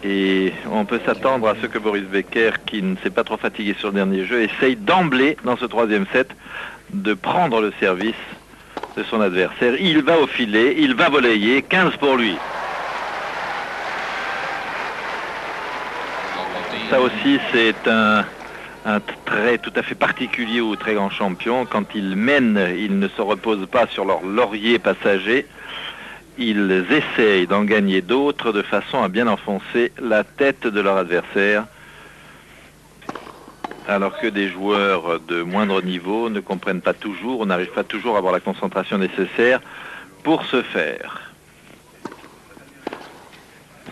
Et on peut s'attendre à ce que Boris Becker, qui ne s'est pas trop fatigué sur le dernier jeu, essaye d'emblée, dans ce troisième set, de prendre le service de son adversaire. Il va au filet, il va voleyer, 15 pour lui. Ça aussi, c'est un trait tout à fait particulier aux très grands champions. Quand ils mènent, ils ne se reposent pas sur leur laurier passager. Ils essayent d'en gagner d'autres de façon à bien enfoncer la tête de leur adversaire, alors que des joueurs de moindre niveau ne comprennent pas toujours, on n'arrive pas toujours à avoir la concentration nécessaire pour ce faire.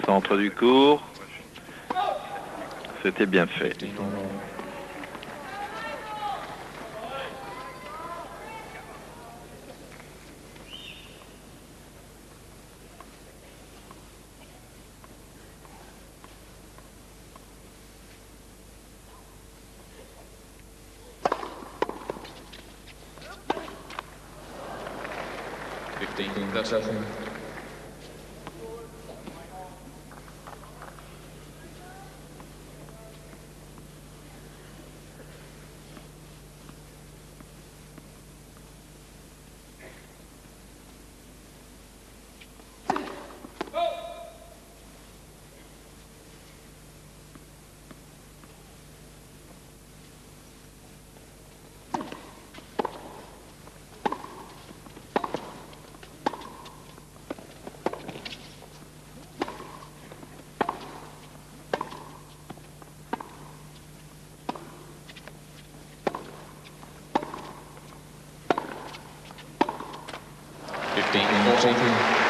Centre du court, c'était bien fait.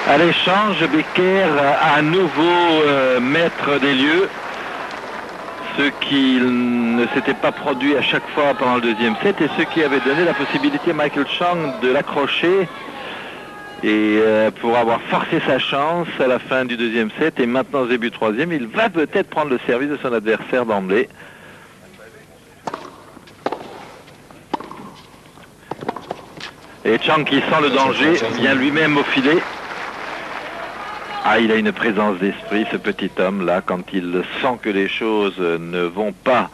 À l'échange, Becker à nouveau maître des lieux, ce qui ne s'était pas produit à chaque fois pendant le deuxième set et ce qui avait donné la possibilité à Michael Chang de l'accrocher et pour avoir forcé sa chance à la fin du deuxième set et maintenant au début du troisième, il va peut-être prendre le service de son adversaire d'emblée. Et Chang, qui sent le danger, vient lui-même au filet. Ah, il a une présence d'esprit, ce petit homme-là, quand il sent que les choses ne vont pas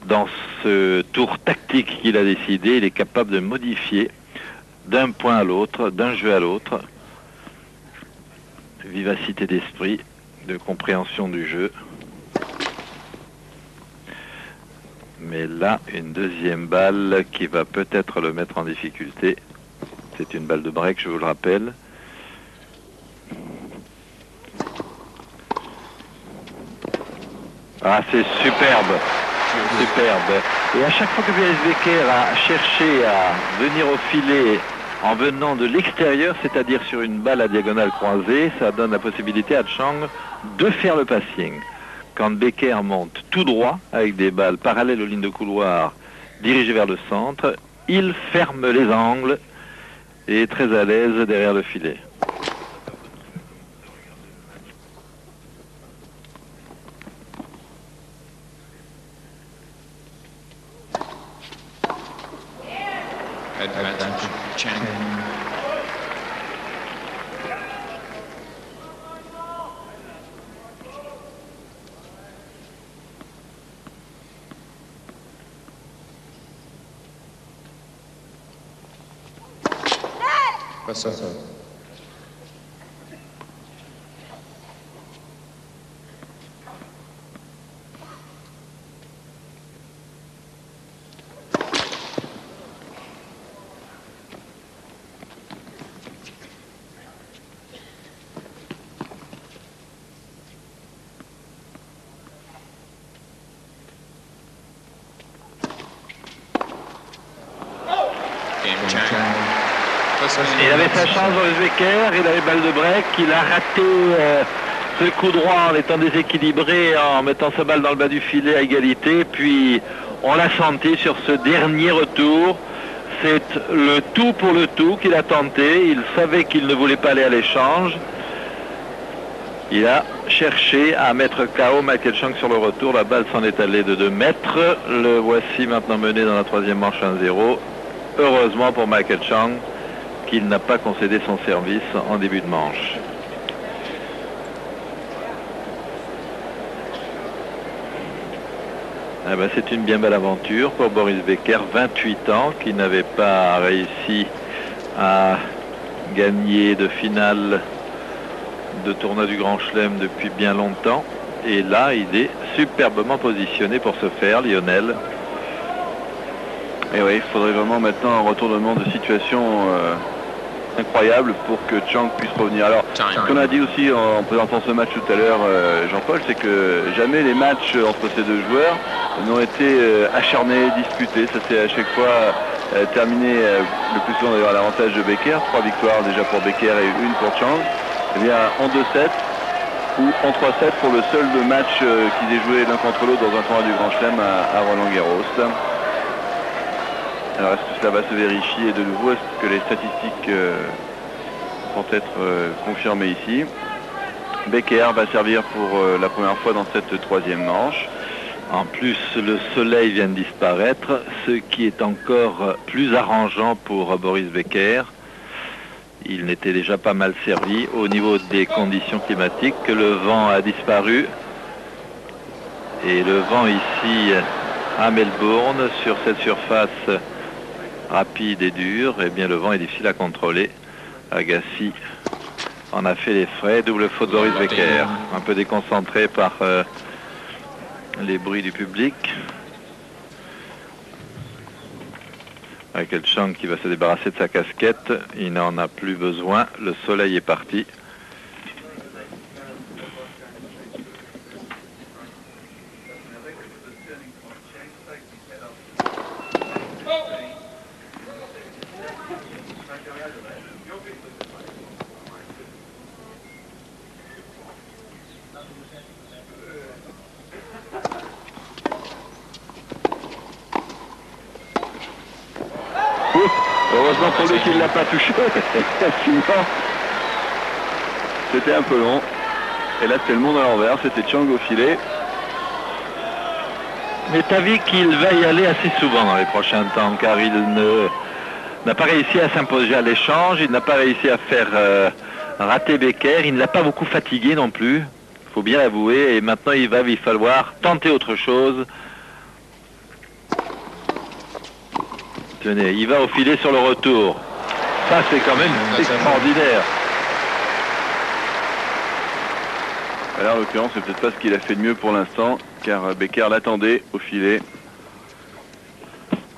dans ce tour tactique qu'il a décidé, il est capable de modifier d'un point à l'autre, d'un jeu à l'autre. Vivacité d'esprit, de compréhension du jeu. Mais là, une deuxième balle qui va peut-être le mettre en difficulté. C'est une balle de break, je vous le rappelle. Ah, c'est superbe. Superbe. Et à chaque fois que Boris Becker a cherché à venir au filet en venant de l'extérieur, c'est-à-dire sur une balle à diagonale croisée, ça donne la possibilité à Chang de faire le passing. Quand Becker monte tout droit, avec des balles parallèles aux lignes de couloir dirigées vers le centre, il ferme les angles et est très à l'aise derrière le filet. Ça. Il avait sa chance dans le Becker, il avait balle de break, il a raté ce coup droit en étant déséquilibré, en mettant sa balle dans le bas du filet à égalité, puis on l'a senti sur ce dernier retour. C'est le tout pour le tout qu'il a tenté, il savait qu'il ne voulait pas aller à l'échange. Il a cherché à mettre KO Michael Chang sur le retour, la balle s'en est allée de 2 mètres. Le voici maintenant mené dans la troisième manche 1-0. Heureusement pour Michael Chang qu'il n'a pas concédé son service en début de manche. Ah ben, c'est une bien belle aventure pour Boris Becker, 28 ans, qui n'avait pas réussi à gagner de finale de tournoi du Grand Chelem depuis bien longtemps. Et là, il est superbement positionné pour ce faire, Lionel. Et oui, il faudrait vraiment maintenant un retournement de situation incroyable pour que Chang puisse revenir. Alors, ce qu'on a dit aussi en présentant ce match tout à l'heure, Jean-Paul, c'est que jamais les matchs entre ces deux joueurs n'ont été acharnés, disputés. Ça s'est à chaque fois terminé le plus souvent d'ailleurs à l'avantage de Becker. 3 victoires déjà pour Becker et 1 pour Chang. Eh bien, en 2-7 ou en 3-7 pour le seul match qu'ils aient joué l'un contre l'autre dans un tournoi du Grand Chelem à Roland-Garros. Alors, est-ce que cela va se vérifier de nouveau? Est-ce que les statistiques vont être confirmées ici? Becker va servir pour la première fois dans cette troisième manche. En plus, le soleil vient de disparaître, ce qui est encore plus arrangeant pour Boris Becker. Il n'était déjà pas mal servi au niveau des conditions climatiques, que le vent a disparu. Et le vent ici à Melbourne, sur cette surface rapide et dure, eh bien le vent est difficile à contrôler. Agassi en a fait les frais. Double faute Boris Becker, un peu déconcentré par les bruits du public. Michael Chang qui va se débarrasser de sa casquette, il n'en a plus besoin, le soleil est parti. Heureusement pour lui qu'il ne l'a pas touché. C'était un peu long. Et là, c'était le monde à l'envers. C'était Chang au filet. Mais t'as vu qu'il va y aller assez souvent dans les prochains temps, car il n'a pas réussi à s'imposer à l'échange, il n'a pas réussi à faire rater Becker, il ne l'a pas beaucoup fatigué non plus, il faut bien l'avouer, et maintenant il va lui falloir tenter autre chose. Tenez, il va au filet sur le retour. Ça, c'est quand même extraordinaire. Alors, en l'occurrence, c'est peut-être pas ce qu'il a fait de mieux pour l'instant, car Becker l'attendait au filet.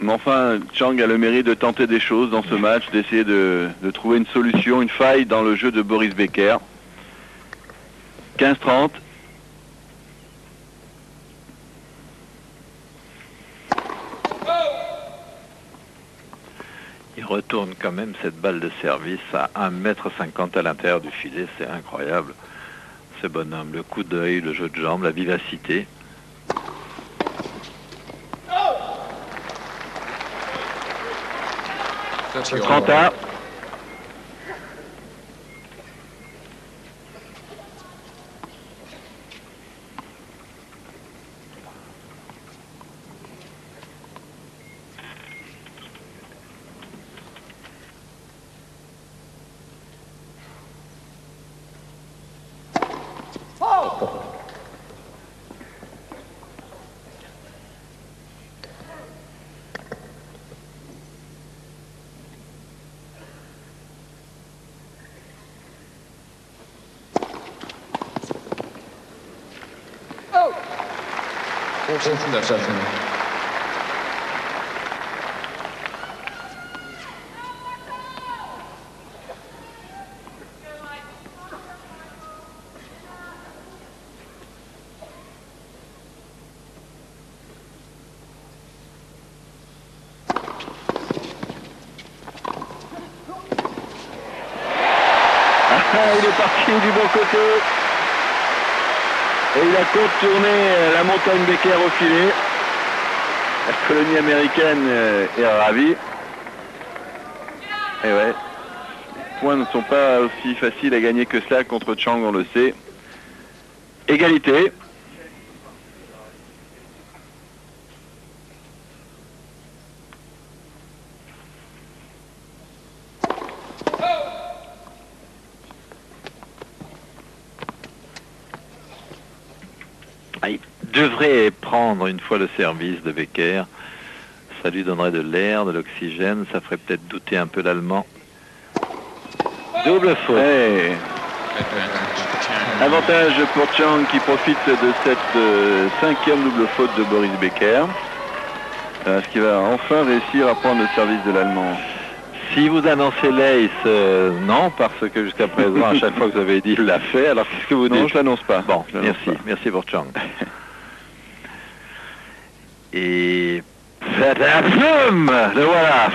Mais enfin, Chang a le mérite de tenter des choses dans ce match, d'essayer de trouver une solution, une faille dans le jeu de Boris Becker. 15-30. Il retourne quand même cette balle de service à 1,50 m à l'intérieur du filet, c'est incroyable. Ce bonhomme, le coup d'œil, le jeu de jambes, la vivacité. Le 31. Il est parti du bon côté. Et il a contourné la montagne Becker au filet. La colonie américaine est ravie. Et ouais, les points ne sont pas aussi faciles à gagner que cela contre Chang, on le sait. Égalité. il devrait prendre une fois le service de Becker. Ça lui donnerait de l'air, de l'oxygène, ça ferait peut-être douter un peu l'Allemand. Double faute. Hey. Avantage pour Chang qui profite de cette cinquième double faute de Boris Becker. Est-ce qu'il va enfin réussir à prendre le service de l'Allemand? Si vous annoncez l'ace, non, parce que jusqu'à présent, à chaque fois que vous avez dit, il l'a fait. Alors qu'est-ce que vous dites? Non, je l'annonce pas. Bon, merci pour Chang. Et faites un plume, le voilà.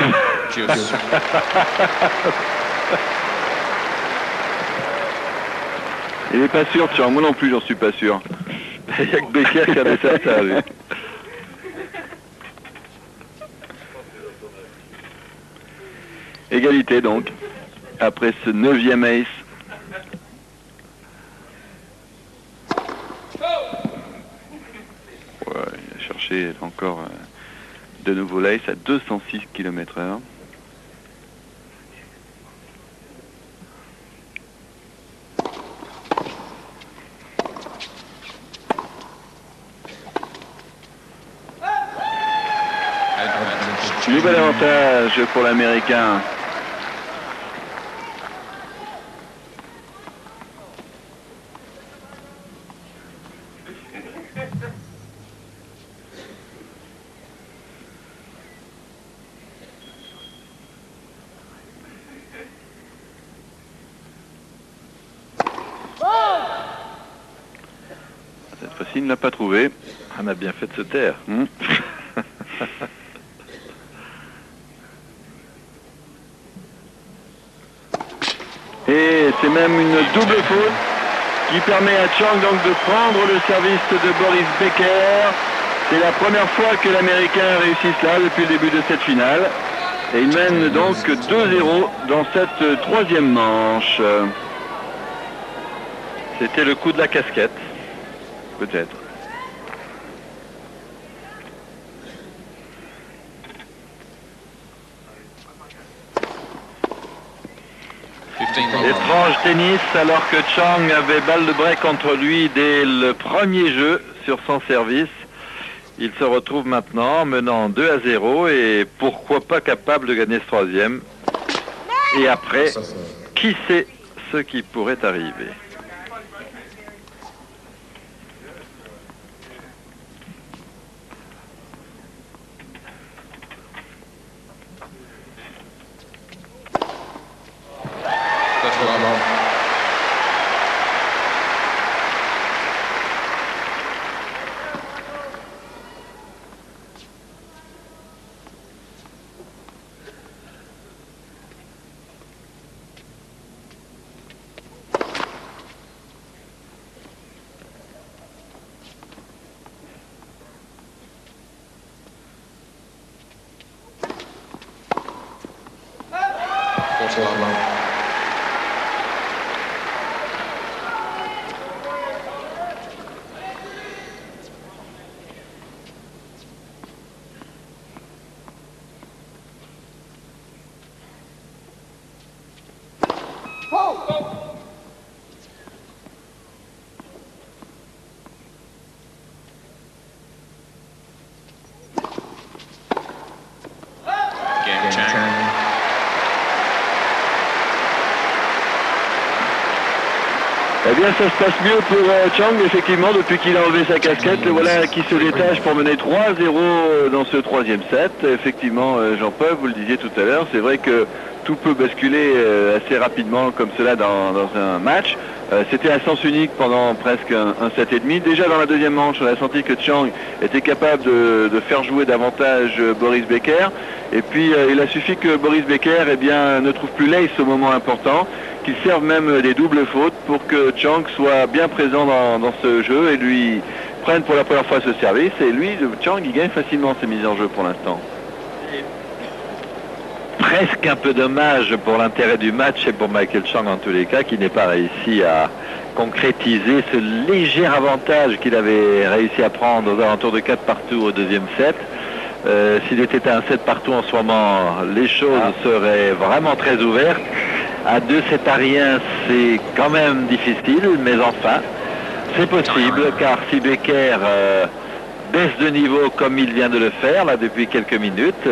Il n'est pas sûr, Chang. Moi non plus, j'en suis pas sûr. Il n'y a que Becker qui a des certins, lui. Égalité donc, après ce 9e ace. Ouais, il a cherché encore de nouveau l'ace à 206 km/h. Nouvel avantage pour l'Américain. Cette fois-ci, il ne l'a pas trouvé. On a bien fait de se taire. Et c'est même une double faute qui permet à Chang donc de prendre le service de Boris Becker. C'est la première fois que l'Américain réussit cela depuis le début de cette finale. Et il mène donc 2-0 dans cette troisième manche. C'était le coup de la casquette. Peut-être. Étrange tennis, alors que Chang avait balle de break contre lui dès le premier jeu sur son service. Il se retrouve maintenant menant 2-0 et pourquoi pas capable de gagner ce troisième. Et après, qui sait ce qui pourrait arriver? Eh bien, ça se passe mieux pour Chang, effectivement, depuis qu'il a enlevé sa casquette. Le voilà qui se détache pour mener 3-0 dans ce troisième set. Effectivement, Jean-Paul, vous le disiez tout à l'heure, c'est vrai que tout peut basculer assez rapidement comme cela dans un match. C'était à sens unique pendant presque un set et demi. Déjà dans la deuxième manche, on a senti que Chang était capable de faire jouer davantage Boris Becker. Et puis il a suffi que Boris Becker ne trouve plus l'ace au moment important, qu'il serve même des doubles fautes pour que Chang soit bien présent dans ce jeu et lui prenne pour la première fois ce service. Et lui, Chang, il gagne facilement ses mises en jeu pour l'instant. Presque un peu dommage pour l'intérêt du match et pour Michael Chang en tous les cas, qui n'est pas réussi à concrétiser ce léger avantage qu'il avait réussi à prendre aux alentours de 4 partout au deuxième set. S'il était à un 7 partout en ce moment, les choses seraient vraiment très ouvertes. À 2 7 à rien, c'est quand même difficile, mais enfin, C'est possible, car si Becker baisse de niveau comme il vient de le faire, là, depuis quelques minutes...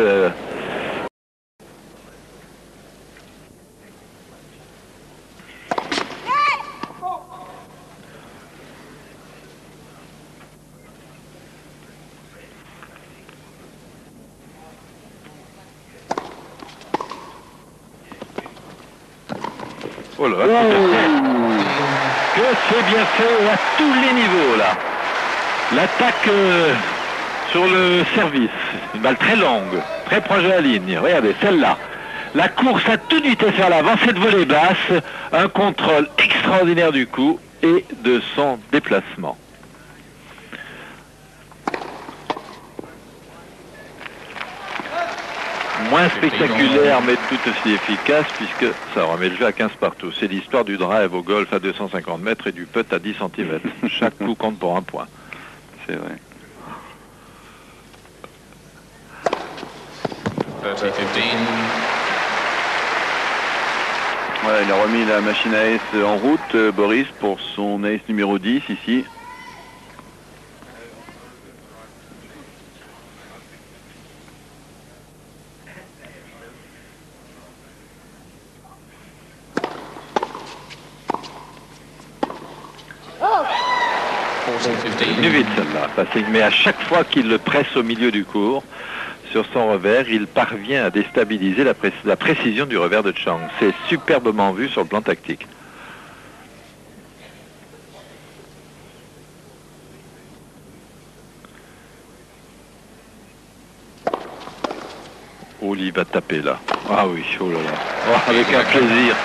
Oh là, que c'est bien fait à tous les niveaux là. L'attaque sur le service, une balle très longue, très proche de la ligne. Regardez, celle-là. La course à toute vitesse vers l'avant, cette volée basse, un contrôle extraordinaire du coup et de son déplacement. Moins spectaculaire mais tout aussi efficace puisque ça remet le jeu à 15 partout. C'est l'histoire du drive au golf à 250 mètres et du putt à 10 cm. Chaque coup compte pour un point. C'est vrai. Ouais, il a remis la machine à ace en route, Boris, pour son ace numéro 10 ici. Une vite celle-là, mais à chaque fois qu'il le presse au milieu du court, sur son revers, il parvient à déstabiliser la précision du revers de Chang. C'est superbement vu sur le plan tactique. Oh, il va taper là. Ah oui, oh là là. Oh, avec un plaisir.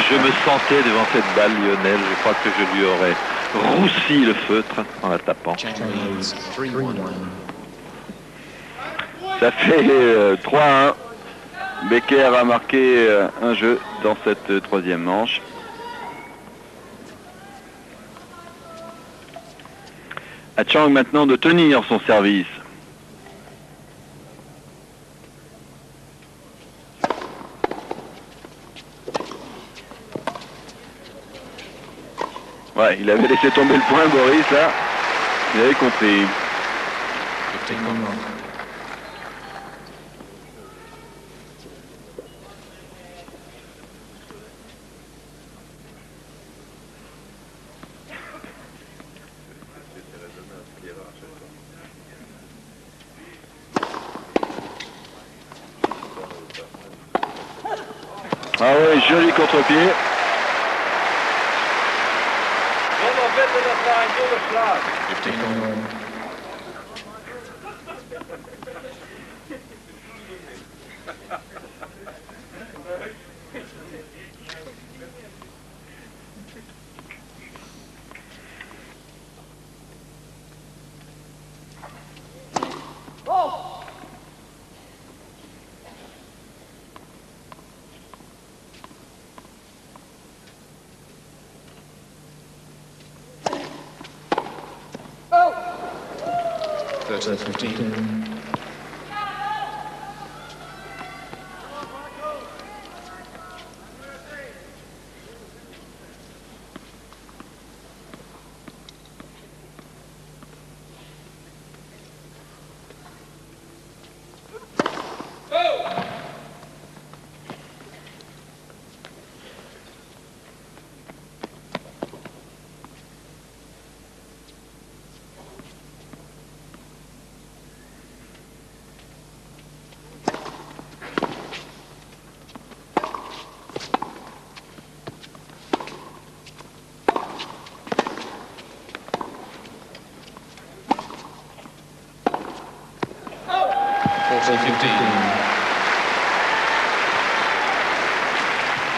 Je me sentais devant cette balle, Lionel. Je crois que je lui aurais roussi le feutre en la tapant. Ça fait 3-1. Becker a marqué un jeu dans cette troisième manche. À Chang maintenant de tenir son service. Ouais, il avait laissé tomber le point, Boris, là. Il avait compris. Ah ouais, joli contre-pied.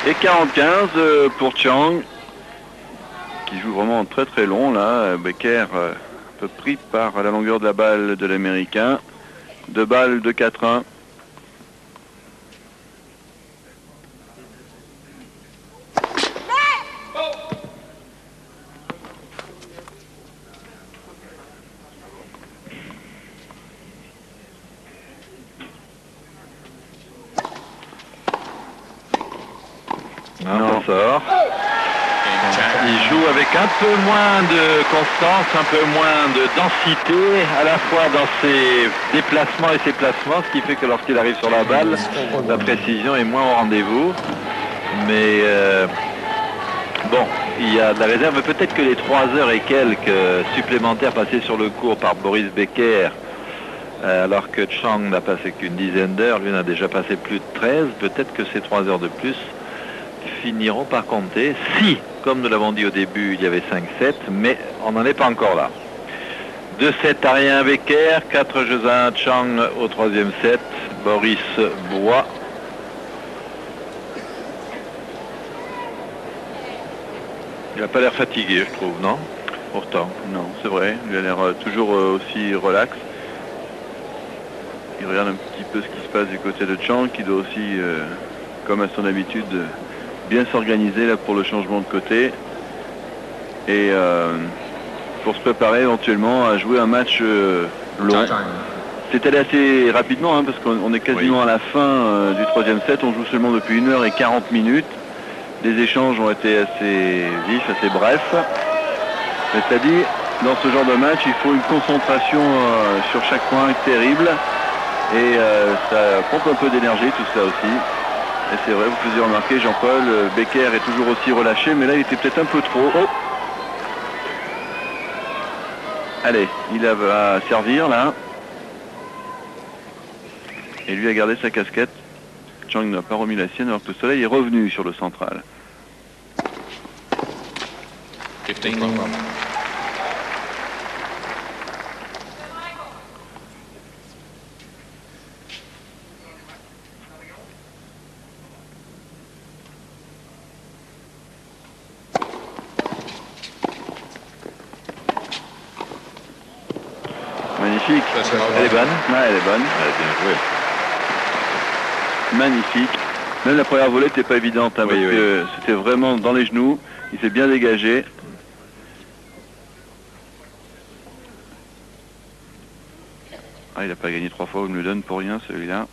Et 45 pour Chang, qui joue vraiment très très long là. Becker un peu pris par la longueur de la balle de l'Américain. 2 balles de 4-1. Non, ça sort. Il joue avec un peu moins de constance, un peu moins de densité, à la fois dans ses déplacements et ses placements, ce qui fait que lorsqu'il arrive sur la balle, la précision est moins au rendez-vous. Mais bon, il y a de la réserve. Peut-être que les 3 heures et quelques supplémentaires passés sur le cours par Boris Becker, alors que Chang n'a passé qu'une dizaine d'heures, lui en a déjà passé plus de 13, peut-être que ces 3 heures de plus finiront par compter, si, comme nous l'avons dit au début, il y avait 5-7, mais on n'en est pas encore là. 2-7 à rien Becker, 4 jeux à 1 Chang au 3e set, Boris Bois. Il n'a pas l'air fatigué, je trouve, non? Pourtant. Non, c'est vrai, il a l'air toujours aussi relax. Il regarde un petit peu ce qui se passe du côté de Chang, qui doit aussi, comme à son habitude, bien s'organiser là pour le changement de côté. Et pour se préparer éventuellement à jouer un match long. C'est allé assez rapidement, hein, parce qu'on est quasiment à la fin du 3e set. On joue seulement depuis 1 heure et 40 minutes. Les échanges ont été assez vifs, assez brefs. Mais c'est-à-dire, dans ce genre de match, il faut une concentration sur chaque point terrible. Et ça pompe un peu d'énergie, tout ça aussi. Et c'est vrai, vous faisiez remarquer, Jean-Paul, Becker est toujours aussi relâché, mais là, il était peut-être un peu trop. Oh. Allez, il va servir, là. Et lui a gardé sa casquette. Chang n'a pas remis la sienne, alors que le soleil est revenu sur le central. 15 Magnifique. Elle est bonne. Ouais, elle est bonne. Elle est bien jouée. Magnifique. Même la première volée n'était pas évidente, hein, parce que c'était vraiment dans les genoux. Il s'est bien dégagé. Ah, il n'a pas gagné 3 fois, on me le donne pour rien celui-là.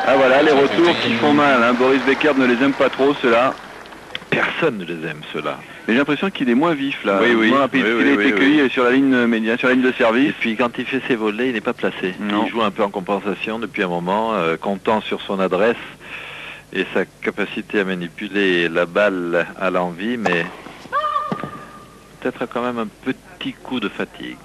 Ah voilà, les retours qui font mal, hein. Boris Becker ne les aime pas trop, ceux-là. Personne ne les aime, ceux-là. Mais j'ai l'impression qu'il est moins vif là. Oui, moins rapide. Il a été cueilli sur la ligne médiane, sur la ligne de service. Et puis quand il fait ses volets, il n'est pas placé. Non. Il joue un peu en compensation depuis un moment, comptant sur son adresse et sa capacité à manipuler la balle à l'envie, mais peut-être quand même un petit coup de fatigue.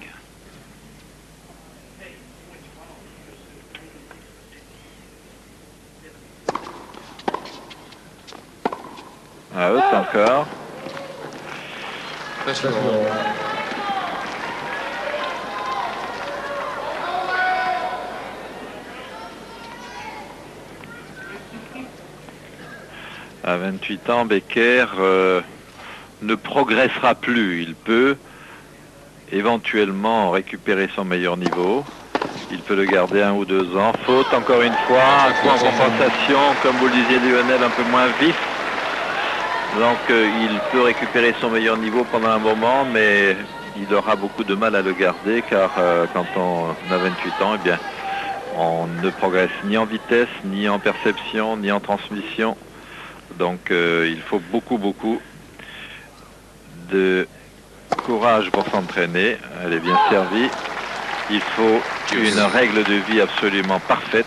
Ah, haute encore. À 28 ans, Becker ne progressera plus. Il peut éventuellement récupérer son meilleur niveau. Il peut le garder 1 ou 2 ans. Faute encore une fois, un coup en compensation, comme vous le disiez Lionel, un peu moins vif. Donc il peut récupérer son meilleur niveau pendant un moment, mais il aura beaucoup de mal à le garder, car quand on a 28 ans, eh bien, on ne progresse ni en vitesse, ni en perception, ni en transmission. Donc il faut beaucoup de courage pour s'entraîner. Elle est bien servie. Il faut une règle de vie absolument parfaite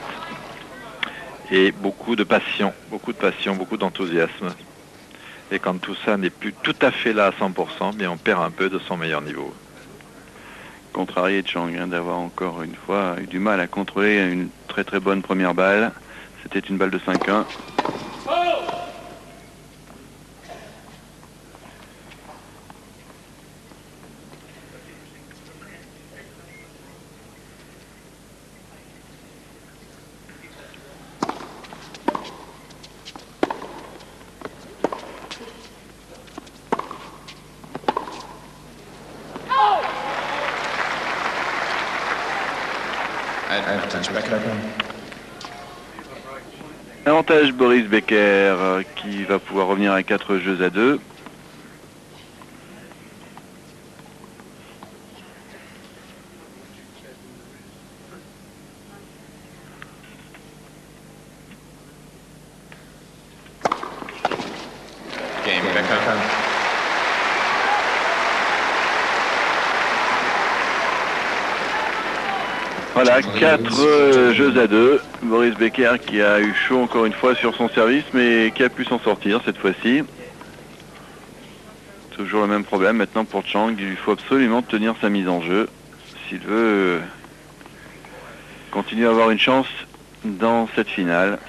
et beaucoup de passion, beaucoup d'enthousiasme. Et quand tout ça n'est plus tout à fait là à 100%, bien on perd un peu de son meilleur niveau. Contrarié de Chang, hein, d'avoir encore une fois eu du mal à contrôler une très bonne première balle. C'était une balle de 5-1. Avantage Boris Becker qui va pouvoir revenir à 4 jeux à 2. Voilà, 4 jeux à 2. Boris Becker qui a eu chaud encore une fois sur son service, mais qui a pu s'en sortir cette fois-ci. Toujours le même problème maintenant pour Chang. Il lui faut absolument tenir sa mise en jeu s'il veut continuer à avoir une chance dans cette finale.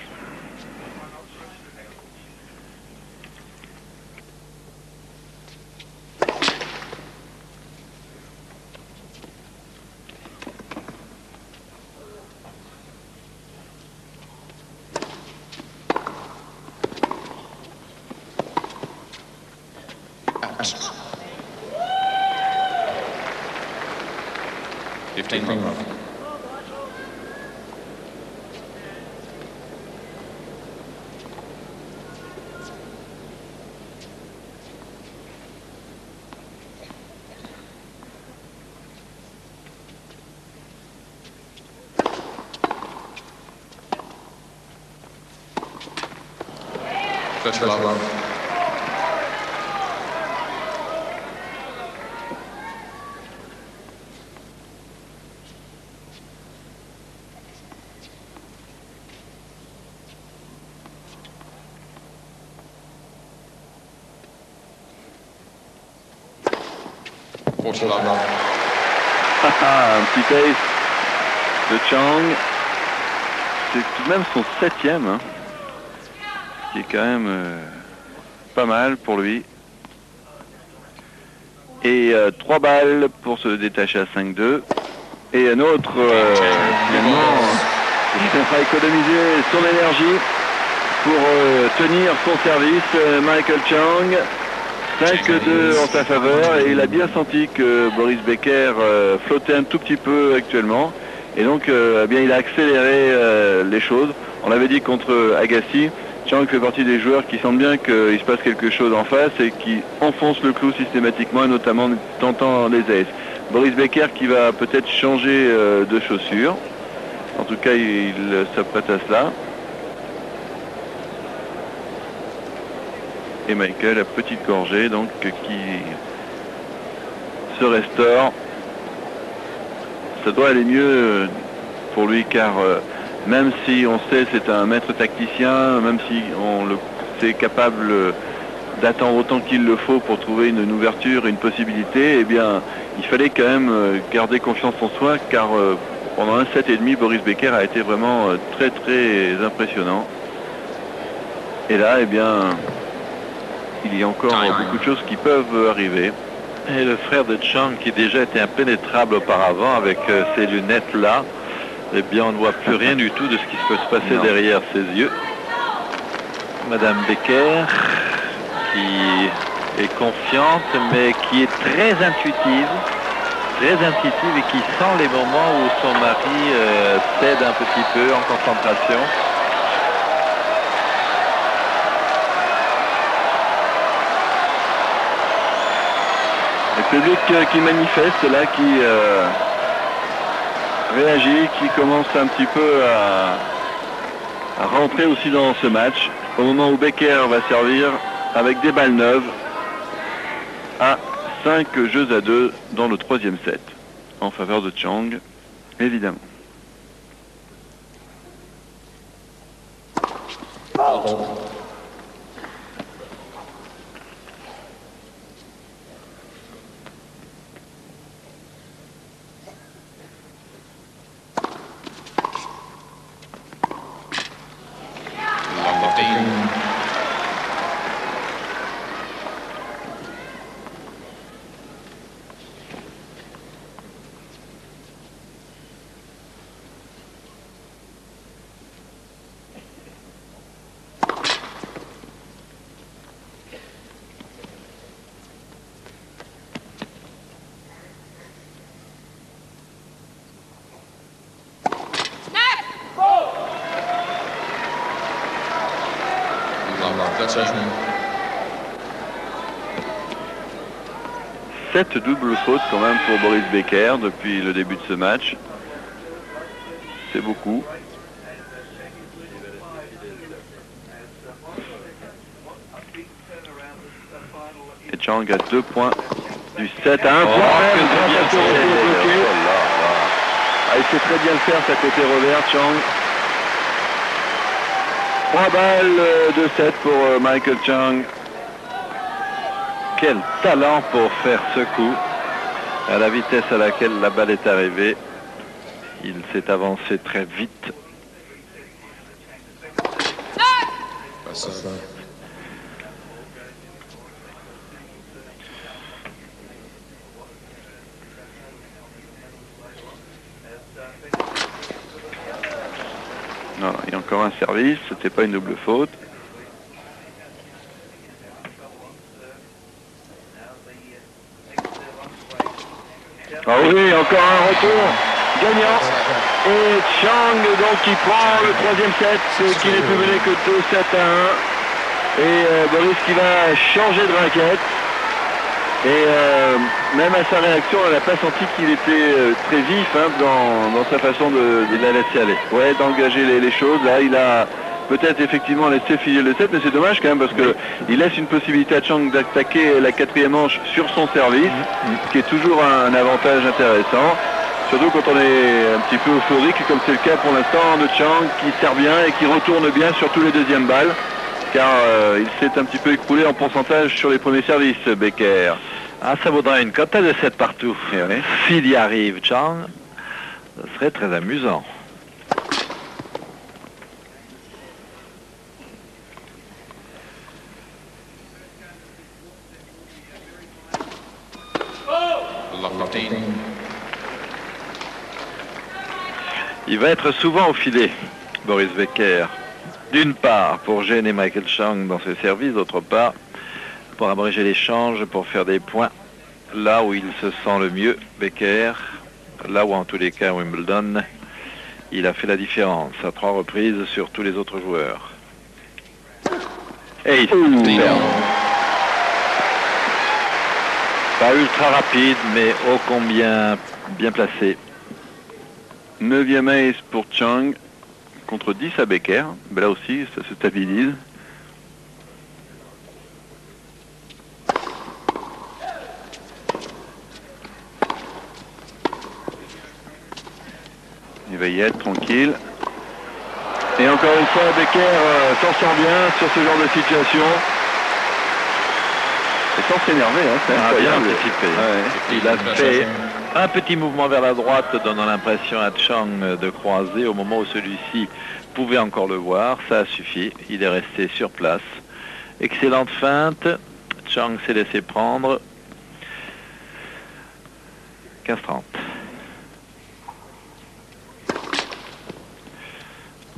Un petit ace de Chang. C'est tout de même son 7e, hein, qui est quand même pas mal pour lui. Et 3 balles pour se détacher à 5-2. Et un autre, finalement, il va économiser son énergie pour tenir son service. Michael Chang. 5-2 en sa faveur, et il a bien senti que Boris Becker flottait un tout petit peu actuellement, et donc eh bien, il a accéléré les choses. On l'avait dit contre Agassi, Chang fait partie des joueurs qui sentent bien qu'il se passe quelque chose en face et qui enfoncent le clou systématiquement, et notamment en tentant les aces. Boris Becker qui va peut-être changer de chaussures, en tout cas il s'apprête à cela. Et Michael, à petite gorgée, donc, qui se restaure. Ça doit aller mieux pour lui, car même si on sait c'est un maître tacticien, même si on le sait capable d'attendre autant qu'il le faut pour trouver une ouverture, une possibilité, eh bien, il fallait quand même garder confiance en soi, car pendant un set et demi, Boris Becker a été vraiment très très impressionnant. Et là, eh bien, il y a encore beaucoup de choses qui peuvent arriver. Et le frère de Chang, qui déjà était impénétrable auparavant avec ces lunettes-là, eh bien on ne voit plus rien du tout de ce qui peut se passer derrière ses yeux. Madame Becker, qui est confiante, mais qui est très intuitive et qui sent les moments où son mari cède un petit peu en concentration. Le public qui manifeste là, qui réagit, qui commence un petit peu à rentrer aussi dans ce match, au moment où Becker va servir avec des balles neuves à 5 jeux à 2 dans le 3e set, en faveur de Chang, évidemment. Cette double faute quand même pour Boris Becker depuis le début de ce match. C'est beaucoup. Et Chang a 2 points du 7 à 1 point. Ah, il sait très bien le faire, ça côté revers, Chang. 3 balles de 7 pour Michael Chang. Quel talent pour faire ce coup. À la vitesse à laquelle la balle est arrivée, il s'est avancé très vite. Non, il y a encore un service, c'était pas une double faute. Ah oui, encore un retour gagnant. Et Chang donc qui prend le 3e set, qui n'est plus mené que 2-7-1. Et Boris qui va changer de raquette. Et même à sa réaction, on n'a pas senti qu'il était très vif hein, dans sa façon de la laisser aller. Ouais, d'engager les choses. Là, il a peut-être effectivement laissé filer le set, mais c'est dommage quand même parce qu'il laisse une possibilité à Chang d'attaquer la 4e manche sur son service, ce qui est toujours un avantage intéressant. Surtout quand on est un petit peu euphorique, comme c'est le cas pour l'instant de Chang, qui sert bien et qui retourne bien sur tous les 2e balles, car il s'est un petit peu écroulé en pourcentage sur les premiers services, Becker. Ah, ça vaudrait une cote de 7 partout. Oui. S'il y arrive, Chang, ce serait très amusant. Il va être souvent au filet, Boris Becker. D'une part, pour gêner Michael Chang dans ses services, d'autre part, pour abréger l'échange, pour faire des points là où il se sent le mieux, Becker, là où en tous les cas Wimbledon, il a fait la différence à 3 reprises sur tous les autres joueurs. Et il perd. Pas ultra rapide, mais ô combien bien placé. 9e ace pour Chang contre 10 à Becker. Ben là aussi, ça se stabilise. Il va y être tranquille. Et encore une fois, Becker s'en sort bien sur ce genre de situation. Et sans s'énerver, hein, c'est incroyable. Bien anticipé. Ouais. Il a fait un petit mouvement vers la droite, donnant l'impression à Chang de croiser au moment où celui-ci pouvait encore le voir. Ça a suffi. Il est resté sur place. Excellente feinte. Chang s'est laissé prendre. 15-30.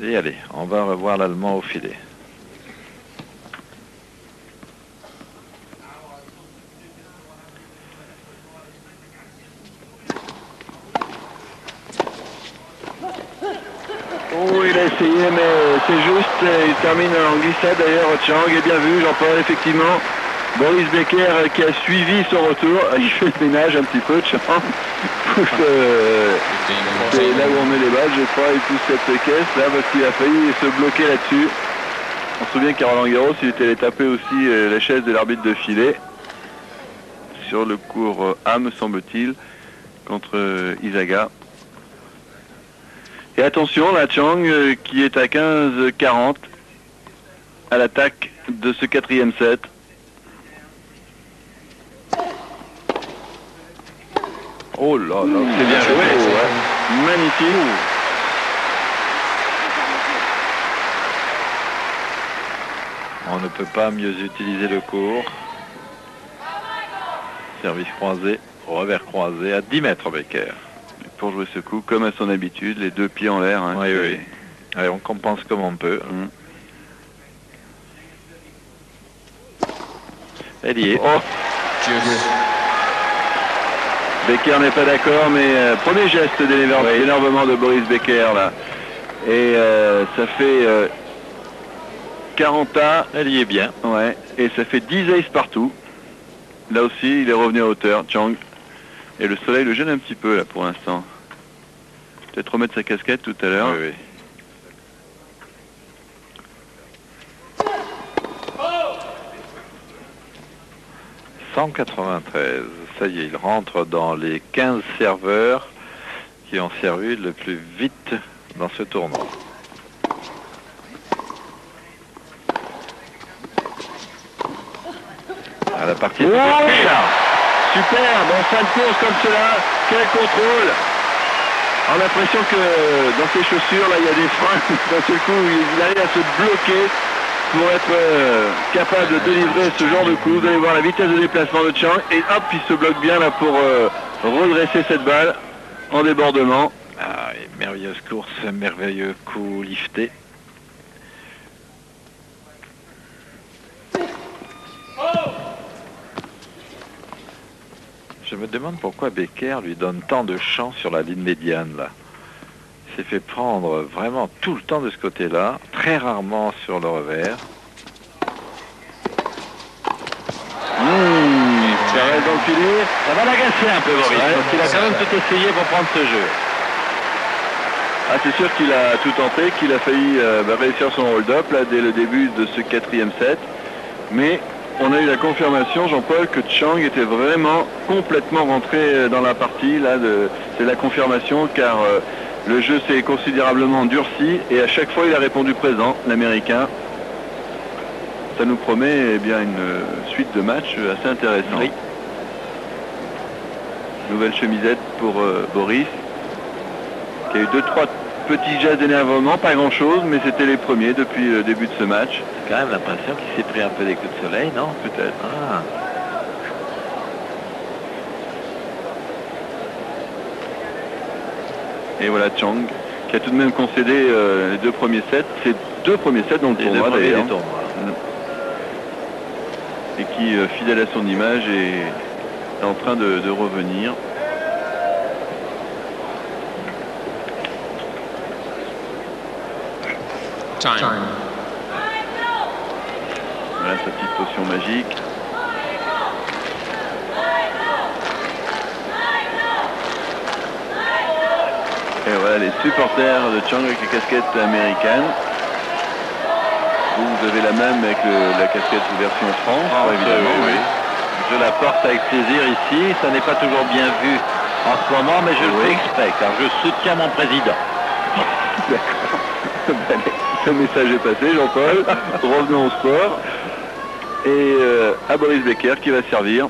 Et allez, on va revoir l'Allemand au filet. Oh, il a essayé, mais c'est juste. Il termine en glissade d'ailleurs. Chang est bien vu, Jean-Paul, effectivement. Boris Becker qui a suivi son retour. Il fait le ménage un petit peu, Chang. C'est là où on met les balles, je crois. Il pousse cette caisse là parce qu'il a failli se bloquer là-dessus. On se souvient qu'à Roland Garros, il était allé taper aussi la chaise de l'arbitre de filet sur le cours A, me semble-t-il, contre Isaga. Et attention, là, Chang qui est à 15-40 à l'attaque de ce 4e set. Oh là là, c'est bien joué, ouais. Magnifique. On ne peut pas mieux utiliser le court. Service croisé, revers croisé à 10 mètres, Becker. Pour jouer ce coup, comme à son habitude, les 2 pieds en l'air. Hein, oui, oui. Allez, on compense comme on peut. Elle y est. Oh. Becker n'est pas d'accord, mais premier geste d'énervement de Boris Becker là. Et ça fait 40 A. Elle y est bien. Ouais. Et ça fait 10 aces partout. Là aussi, il est revenu à hauteur, Chang. Et le soleil le gêne un petit peu là pour l'instant. Peut-être remettre sa casquette tout à l'heure. Oui, oui. « 193. Ça y est, il rentre dans les 15 serveurs qui qui ont servi le plus vite dans ce tournoi. À la partie. Oh, super, en fin de course comme cela, quel contrôle. On a l'impression que dans ses chaussures, là, il y a des freins. D'un seul coup, il arrive à se bloquer pour être capable de délivrer ce genre de coup. Vous allez voir la vitesse de déplacement de Chang. Et hop, il se bloque bien là pour redresser cette balle en débordement. Ah, merveilleuse course, merveilleux coup lifté. Je me demande pourquoi Becker lui donne tant de champ sur la ligne médiane là. Il s'est fait prendre vraiment tout le temps de ce côté-là, très rarement sur le revers. Ça reste dans le filet. Ça va l'agacer un peu, Boris, parce qu'il a quand même tout essayé pour prendre ce jeu. Ah, c'est sûr qu'il a tout tenté, qu'il a failli réussir son hold-up là dès le début de ce 4e set. Mais on a eu la confirmation, Jean-Paul, que Chang était vraiment complètement rentré dans la partie. Là, c'est la confirmation, car le jeu s'est considérablement durci et à chaque fois il a répondu présent, l'Américain. Ça nous promet eh bien une suite de matchs assez intéressante. Oui. Nouvelle chemisette pour Boris, qui a eu 2-3 petits gestes d'énervement, pas grand chose, mais c'était les premiers depuis le début de ce match. J'ai quand même l'impression qu'il s'est pris un peu des coups de soleil, non? Peut-être. Ah. Et voilà Chang, qui a tout de même concédé les 2 premiers sets. C'est 2 premiers sets dans le tournoi d'ailleurs. Et qui, fidèle à son image, est en train de revenir. Time. Voilà sa petite potion magique. Et voilà les supporters de Chang avec les casquettes américaines. Vous avez la même avec la casquette version France, évidemment. Oui. Je la porte avec plaisir ici. Ça n'est pas toujours bien vu en ce moment, mais je le fais exprès, car je soutiens mon président. D'accord. Ce message est passé, Jean-Paul. Revenons au sport. Et à Boris Becker qui va servir.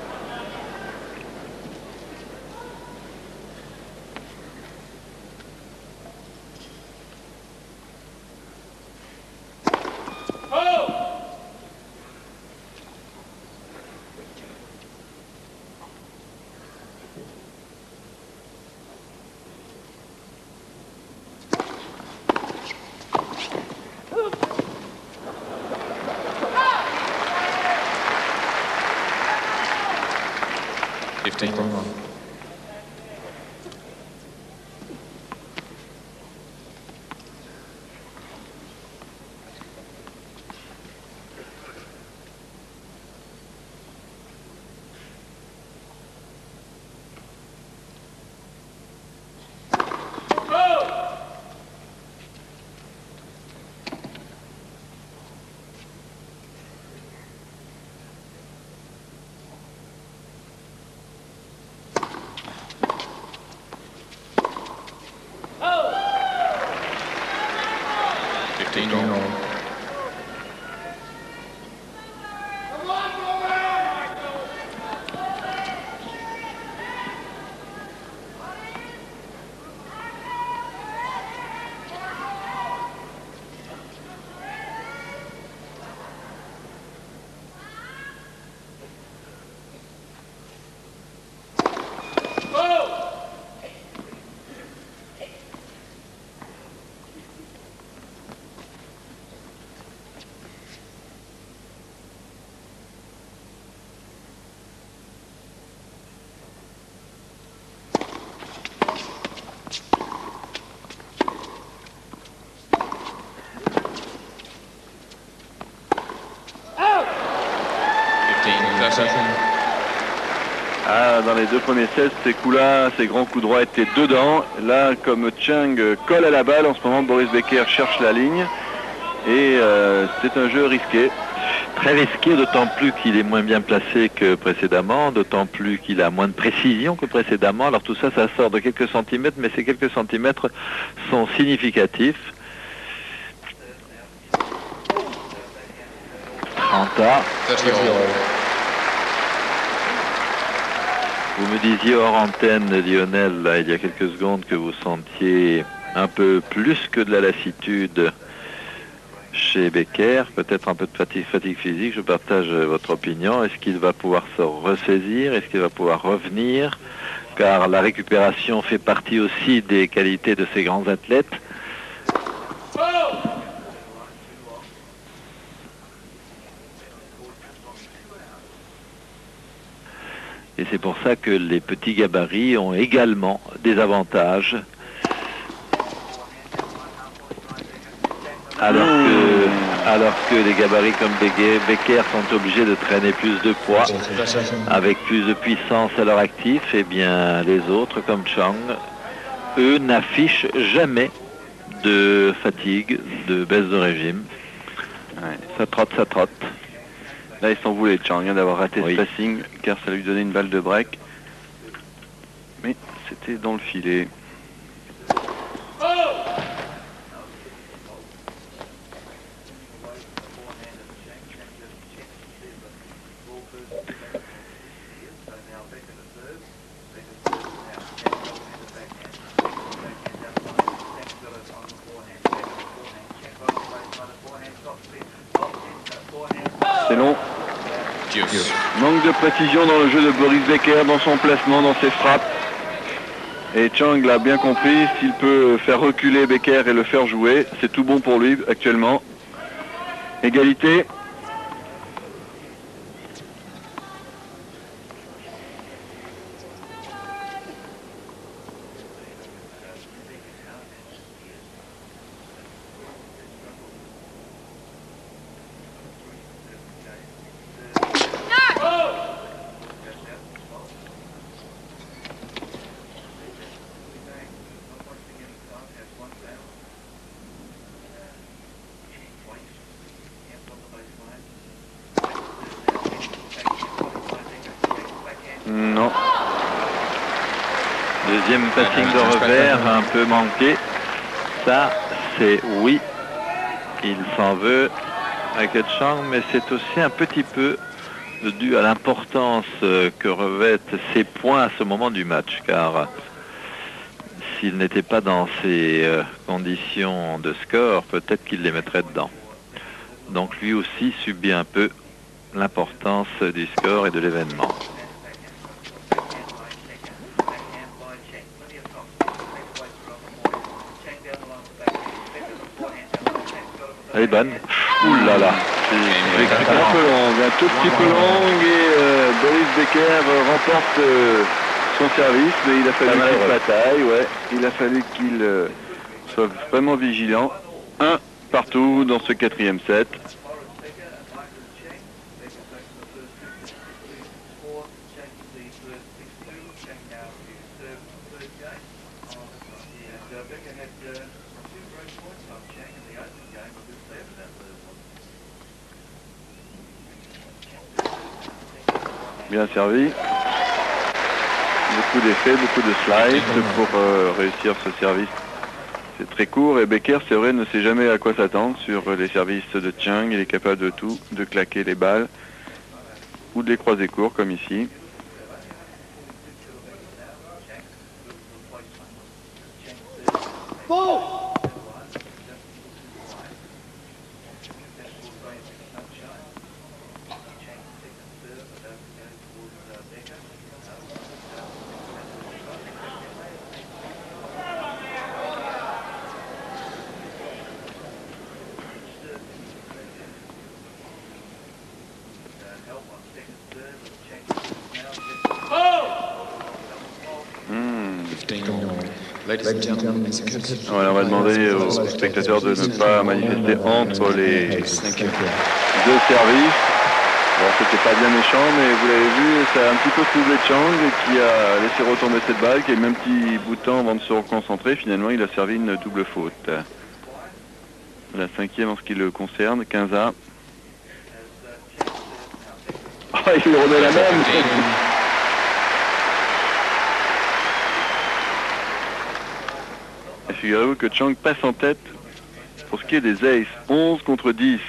Ah, dans les 2 premiers sets, ces coups-là, ces grands coups droits étaient dedans. Là, comme Chang colle à la balle, en ce moment, Boris Becker cherche la ligne. Et c'est un jeu risqué. très risqué, d'autant plus qu'il est moins bien placé que précédemment, d'autant plus qu'il a moins de précision que précédemment. Alors tout ça, ça sort de quelques centimètres, mais ces quelques centimètres sont significatifs. 30-à. Vous me disiez hors antenne, Lionel, là, il y a quelques secondes, que vous sentiez un peu plus que de la lassitude chez Becker, peut-être un peu de fatigue physique. Je partage votre opinion. Est-ce qu'il va pouvoir se ressaisir? Est-ce qu'il va pouvoir revenir? Car la récupération fait partie aussi des qualités de ces grands athlètes. Et c'est pour ça que les petits gabarits ont également des avantages. Alors que les gabarits comme Becker sont obligés de traîner plus de poids, avec plus de puissance à leur actif, et bien les autres comme Chang, eux n'affichent jamais de fatigue, de baisse de régime. Ouais. Ça trotte, ça trotte. Là, il s'en voulait, Chang, d'avoir raté ce passing, car ça lui donnait une balle de break. Mais c'était dans le filet. C'est long. Manque de précision dans le jeu de Boris Becker, dans son placement, dans ses frappes. Et Chang l'a bien compris, s'il peut faire reculer Becker et le faire jouer, c'est tout bon pour lui actuellement. Égalité. Non. Deuxième passing de revers un peu manqué. Ça, c'est oui. Il s'en veut avec Chang, mais c'est aussi un petit peu dû à l'importance que revêtent ces points à ce moment du match, car s'il n'était pas dans ces conditions de score, peut-être qu'il les mettrait dedans. Donc lui aussi subit un peu l'importance du score et de l'événement. Elle est bonne. Ouh là là. C'est un peu longue, un tout petit peu longue, et Boris Becker remporte son service, mais il a fallu qu'il bataille, ouais. Il a fallu qu'il soit vraiment vigilant. Un partout dans ce quatrième set. Bien servi. Beaucoup d'effets, beaucoup de slides pour réussir ce service. C'est très court, et Becker, c'est vrai, ne sait jamais à quoi s'attendre sur les services de Chang. Il est capable de tout, de claquer les balles ou de les croiser court comme ici. Bon. Voilà, on va demander aux spectateurs de ne pas manifester entre les deux services. Bon, c'était pas bien méchant, mais vous l'avez vu, ça a un petit peu troublé Chang qui a laissé retomber cette balle, qui a mis un petit bout de temps avant de se reconcentrer. Finalement, il a servi une double faute. La cinquième en ce qui le concerne, 15-à. Oh, il lui remet la même. Et figurez-vous que Chang passe en tête pour ce qui est des aces. 11 contre 10.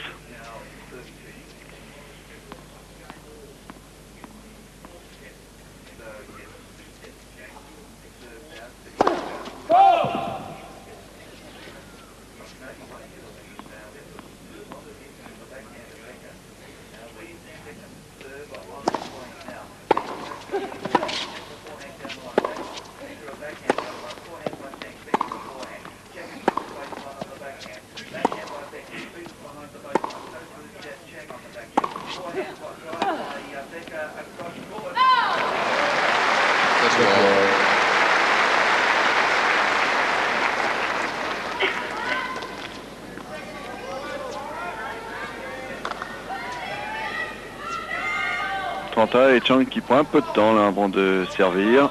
Trenta et Chang qui prend un peu de temps là avant de servir.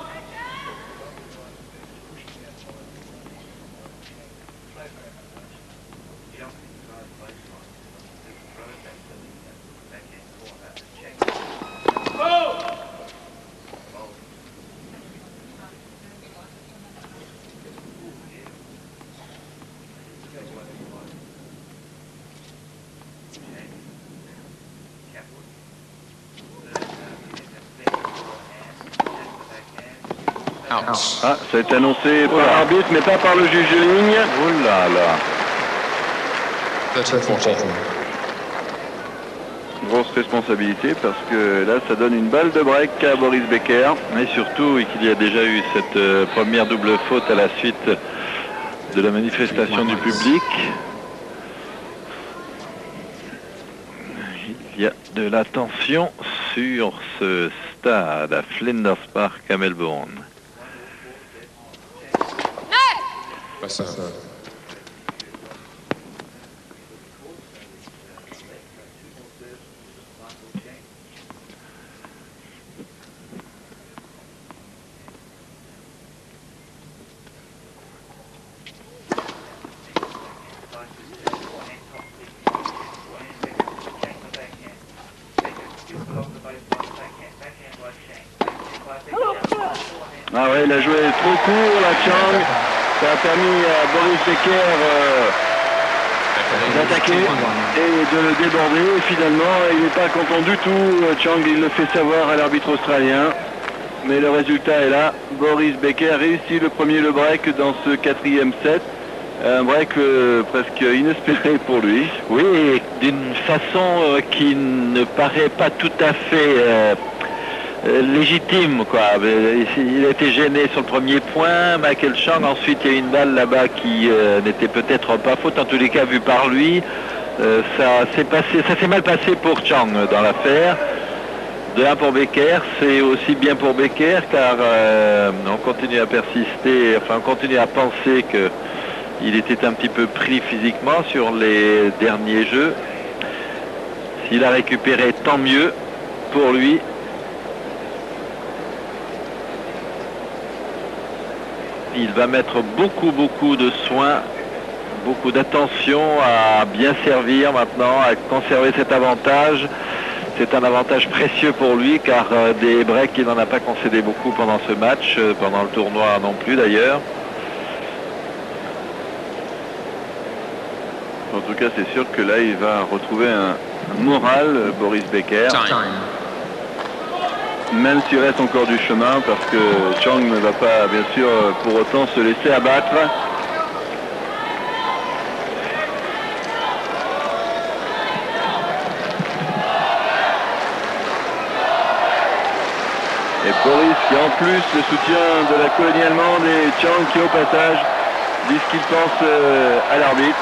Ah, ça a été annoncé par l'arbitre, mais pas par le juge de ligne. Oh là là. Grosse responsabilité parce que là, ça donne une balle de break à Boris Becker. Et surtout, qu'il y a déjà eu cette première double faute à la suite de la manifestation du public. Il y a de la tension sur ce stade à Flinders Park à Melbourne. Ah ouais, il a joué trop court la Chang. Ça a permis à Boris Becker d'attaquer et de le déborder. Et finalement, il n'est pas content du tout. Chang, il le fait savoir à l'arbitre australien. Mais le résultat est là. Boris Becker réussit le premier le break dans ce 4e set. Un break presque inespéré pour lui. Oui, d'une façon qui ne paraît pas tout à fait légitime, quoi. Il a été gêné sur le premier point. Michael Chang, ensuite il y a une balle là-bas qui n'était peut-être pas faute, en tous les cas vu par lui. Ça s'est mal passé pour Chang dans l'affaire. De 1 pour Becker, c'est aussi bien pour Becker car on continue à persister, enfin on continue à penser que il était un petit peu pris physiquement sur les derniers jeux. S'il a récupéré, tant mieux pour lui. Il va mettre beaucoup de soin, beaucoup d'attention à bien servir maintenant, à conserver cet avantage. C'est un avantage précieux pour lui car des breaks, il n'en a pas concédé beaucoup pendant ce match, pendant le tournoi non plus d'ailleurs. En tout cas, c'est sûr que là, il va retrouver un moral, Boris Becker. Même s'il reste encore du chemin, parce que Chang ne va pas, bien sûr, pour autant se laisser abattre. Et Boris qui, en plus, le soutien de la colonie allemande et Chang qui, au passage, dit ce qu'il pense à l'arbitre.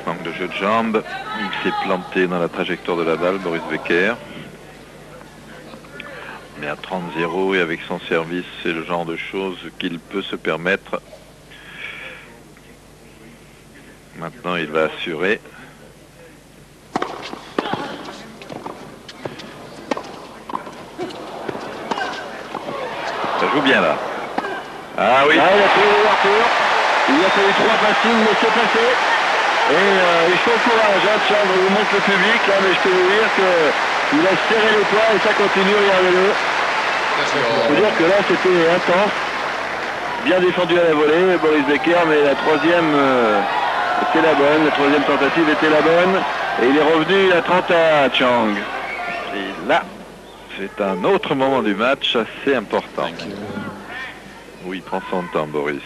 Manque de jeu de jambes, il s'est planté dans la trajectoire de la balle, Boris Becker. Mais à 30-0 et avec son service, c'est le genre de choses qu'il peut se permettre. Maintenant, il va assurer. Ça joue bien là. Ah oui. Là, il a trouvé l'ouverture. Il a fallu 3 passings, mais c'est passé. Et il faut le courage, hein, Chang, on vous montre le public, là, mais je peux vous dire qu'il a serré les poings et ça continue, regardez-le. Il faut dire que là, c'était intense. Bien défendu à la volée, Boris Becker, mais la troisième était la bonne. La troisième tentative était la bonne. Et il est revenu à 30 à Chang. Et là, c'est un autre moment du match assez important. Où il prend son temps, Boris.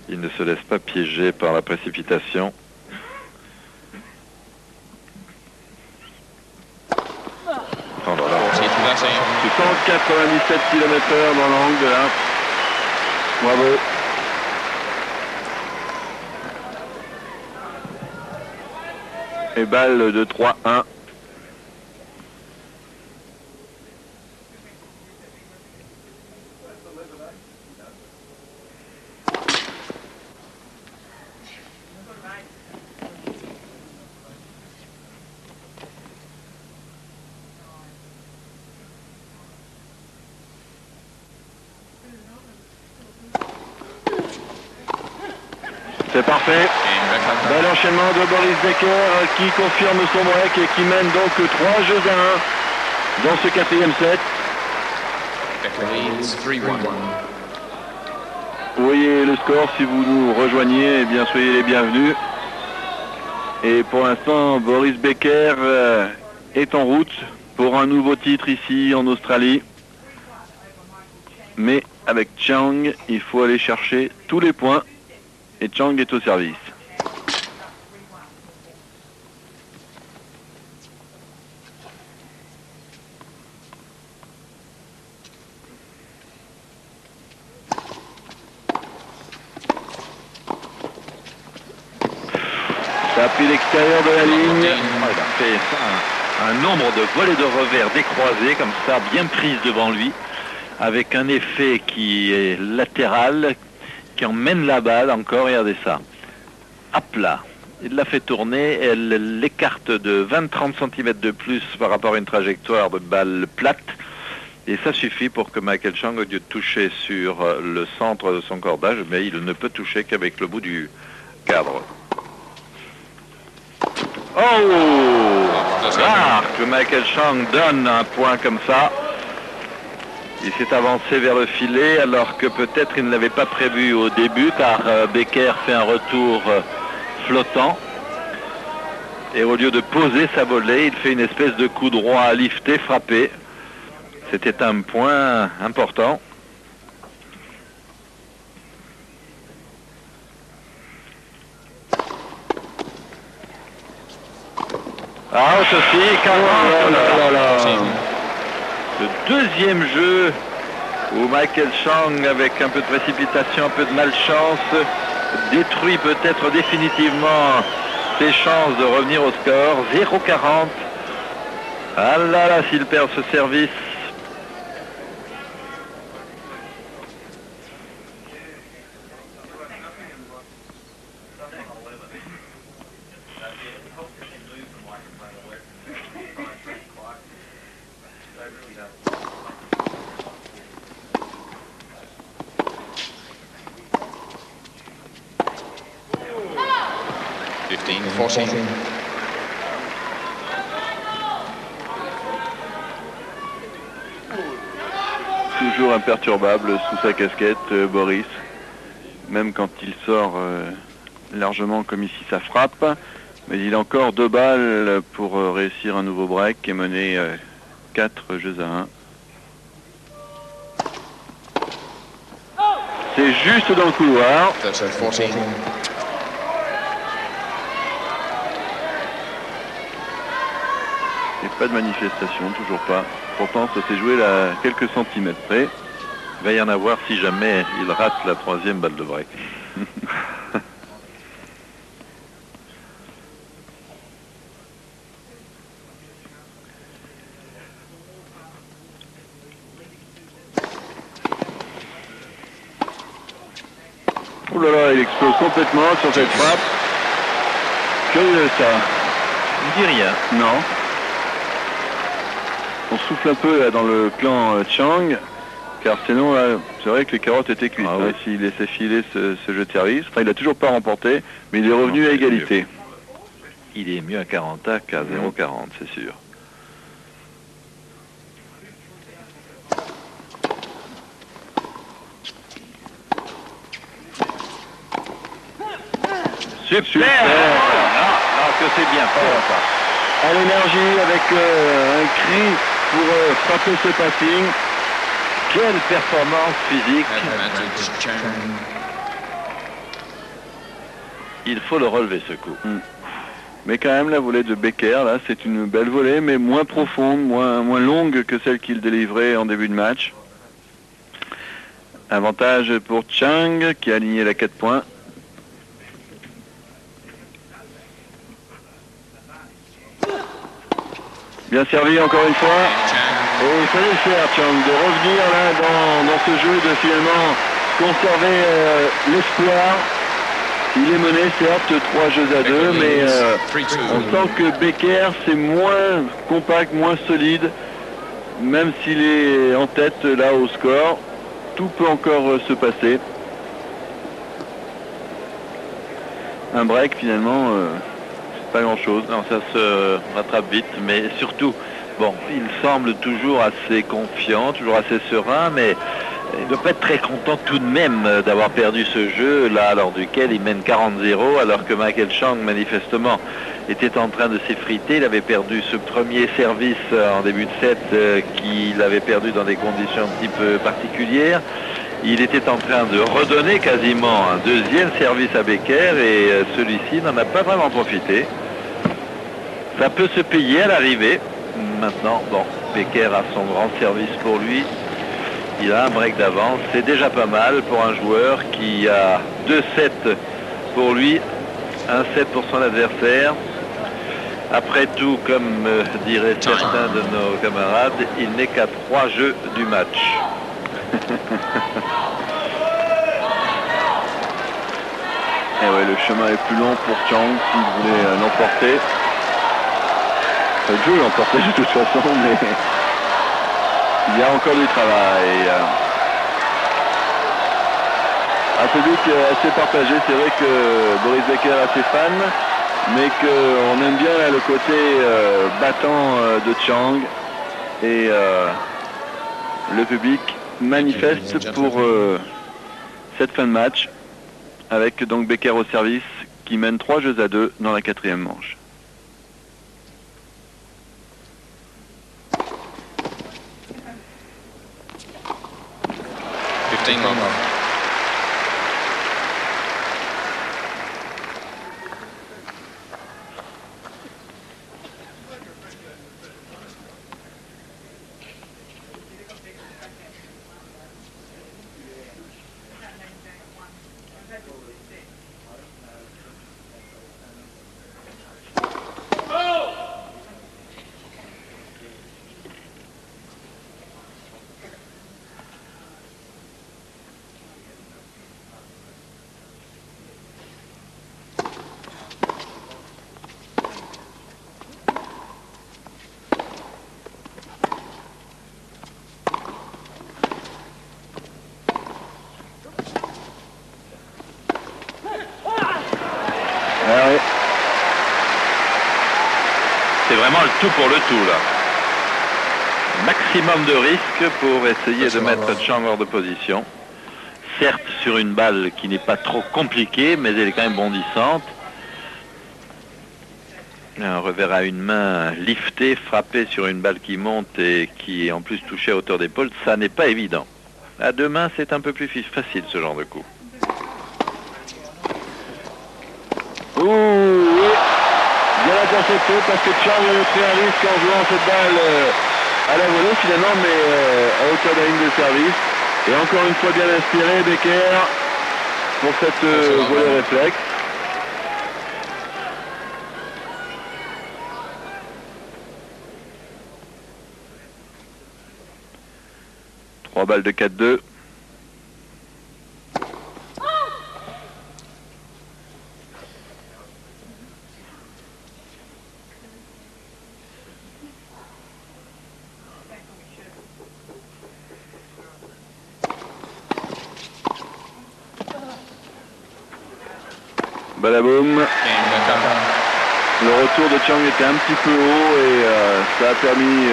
Il ne se laisse pas piéger par la précipitation. Oh là là. 197 km/h dans l'angle là. Bravo. Et balle de 3-1. C'est parfait. Bel enchaînement de Boris Becker qui confirme son break et qui mène donc 3 jeux à 1 dans ce 4e set. Vous voyez le score si vous nous rejoignez, eh bien soyez les bienvenus. Et pour l'instant, Boris Becker est en route pour un nouveau titre ici en Australie. Mais avec Chang, il faut aller chercher tous les points. Et Chang est au service. Ça appuie l'extérieur de la ligne. Il a fait un nombre de volées de revers décroisées comme ça, bien prises devant lui, avec un effet qui est latéral, qui emmène la balle encore, regardez ça, à plat. Il l'a fait tourner, elle l'écarte de 20-30 cm de plus par rapport à une trajectoire de balle plate, et ça suffit pour que Michael Chang, au lieu de toucher sur le centre de son cordage, mais il ne peut toucher qu'avec le bout du cadre. Oh! Rare que Michael Chang donne un point comme ça. Il s'est avancé vers le filet alors que peut-être il ne l'avait pas prévu au début car Becker fait un retour flottant. Et au lieu de poser sa volée, il fait une espèce de coup droit lifté, frappé. C'était un point important. Ah, aussi, 40. Le deuxième jeu où Michael Chang, avec un peu de précipitation, un peu de malchance, détruit peut-être définitivement ses chances de revenir au score. 0-40. Ah là là, s'il perd ce service. 14. Toujours imperturbable sous sa casquette, Boris. Même quand il sort largement comme ici sa frappe. Mais il a encore 2 balles pour réussir un nouveau break et mener 4 jeux à 1. C'est juste dans le couloir. 14. Et pas de manifestation, toujours pas. Pourtant, ça s'est joué là quelques centimètres près. Il va y en avoir si jamais il rate la 3e balle de break. Oh là là, il explose complètement sur cette frappe. Curieux ça. Il ne dit rien. Non. On souffle un peu là dans le clan Chang, car sinon là, c'est vrai que les carottes étaient cuites. Ah, oui. S'il laissait filer ce jeu de service. Enfin, il n'a toujours pas remporté, mais il est revenu à égalité. Il est mieux à 40 à qu'à 0,40, c'est sûr. Super. Ah, que c'est bien fait, ça. À l'énergie avec un cri pour frapper ce passing. Quelle performance physique. Il faut le relever, ce coup. Mais quand même, la volée de Becker, là, c'est une belle volée, mais moins profonde, moins longue que celle qu'il délivrait en début de match. Avantage pour Chang, qui a aligné la 4 points. Bien servi encore une fois. Et il fallait le faire, Chang, de revenir là dans ce jeu, de finalement conserver l'espoir. Il est mené certes 3 jeux à 2, mais on sent que Becker c'est moins compact, moins solide, même s'il est en tête là au score. Tout peut encore se passer. Un break finalement, c'est pas grand chose. Non, ça se rattrape vite, mais surtout, bon, il semble toujours assez confiant, toujours assez serein, mais il ne doit pas être très content tout de même d'avoir perdu ce jeu, là, lors duquel il mène 40-0, alors que Michael Chang, manifestement, était en train de s'effriter. Il avait perdu ce premier service en début de set qu'il avait perdu dans des conditions un petit peu particulières. Il était en train de redonner quasiment un 2e service à Becker et celui-ci n'en a pas vraiment profité. Ça peut se payer à l'arrivée. Maintenant, bon, Becker a son grand service pour lui. Il a un break d'avance. C'est déjà pas mal pour un joueur qui a 2 sets pour lui, 1 set pour son adversaire. Après tout, comme diraient certains de nos camarades, il n'est qu'à 3 jeux du match. Et ouais, le chemin est plus long pour Chang s'il voulait l'emporter. Le jeu l'emporter de toute façon, mais il y a encore du travail. Un public assez partagé, c'est vrai que Boris Becker est assez fan, mais qu'on aime bien là, le côté battant de Chang, et le public manifeste pour cette fin de match, avec donc Becker au service qui mène 3 jeux à 2 dans la 4e manche. C'est vraiment le tout pour le tout là. Maximum de risques pour essayer de mettre Chang hors de position. Certes sur une balle qui n'est pas trop compliquée, mais elle est quand même bondissante. Un revers à une main liftée, frappé sur une balle qui monte et qui est en plus touchée à hauteur d'épaule, ça n'est pas évident. À deux mains, c'est un peu plus facile ce genre de coup. Ouh, oui. Bien intercepté parce que Chang a pris un risque en jouant cette balle à la volée finalement, mais à hauteur de la ligne de service. Et encore une fois bien inspiré, Becker, pour cette volée réflexe. Trois balles de 4-2. Balaboum. Le retour de Chang était un petit peu haut et ça a permis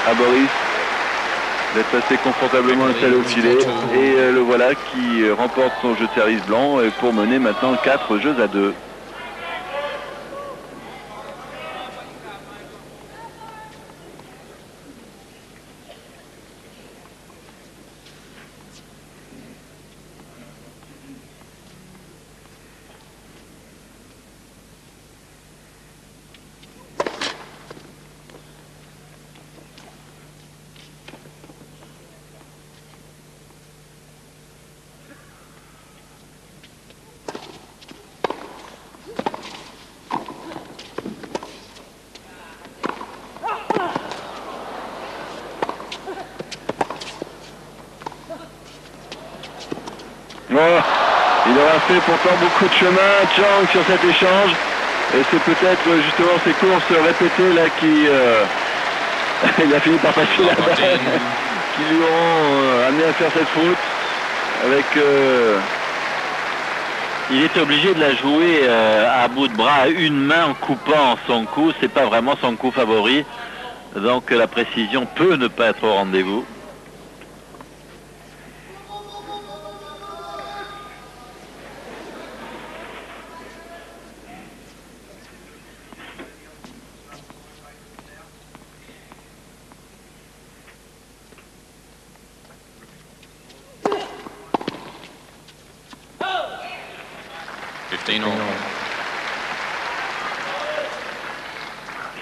à Boris d'être passé confortablement installé au filet. Et le voilà qui remporte son jeu de service blanc et pour mener maintenant 4 jeux à 2. Il aura fait pourtant beaucoup de chemin, Chang, sur cet échange. Et c'est peut-être justement ces courses répétées là qui... il a fini par passer la balle, qui lui ont amené à faire cette faute. Avec... Il est obligé de la jouer à bout de bras, à une main en coupant son coup. C'est pas vraiment son coup favori. Donc la précision peut ne pas être au rendez-vous.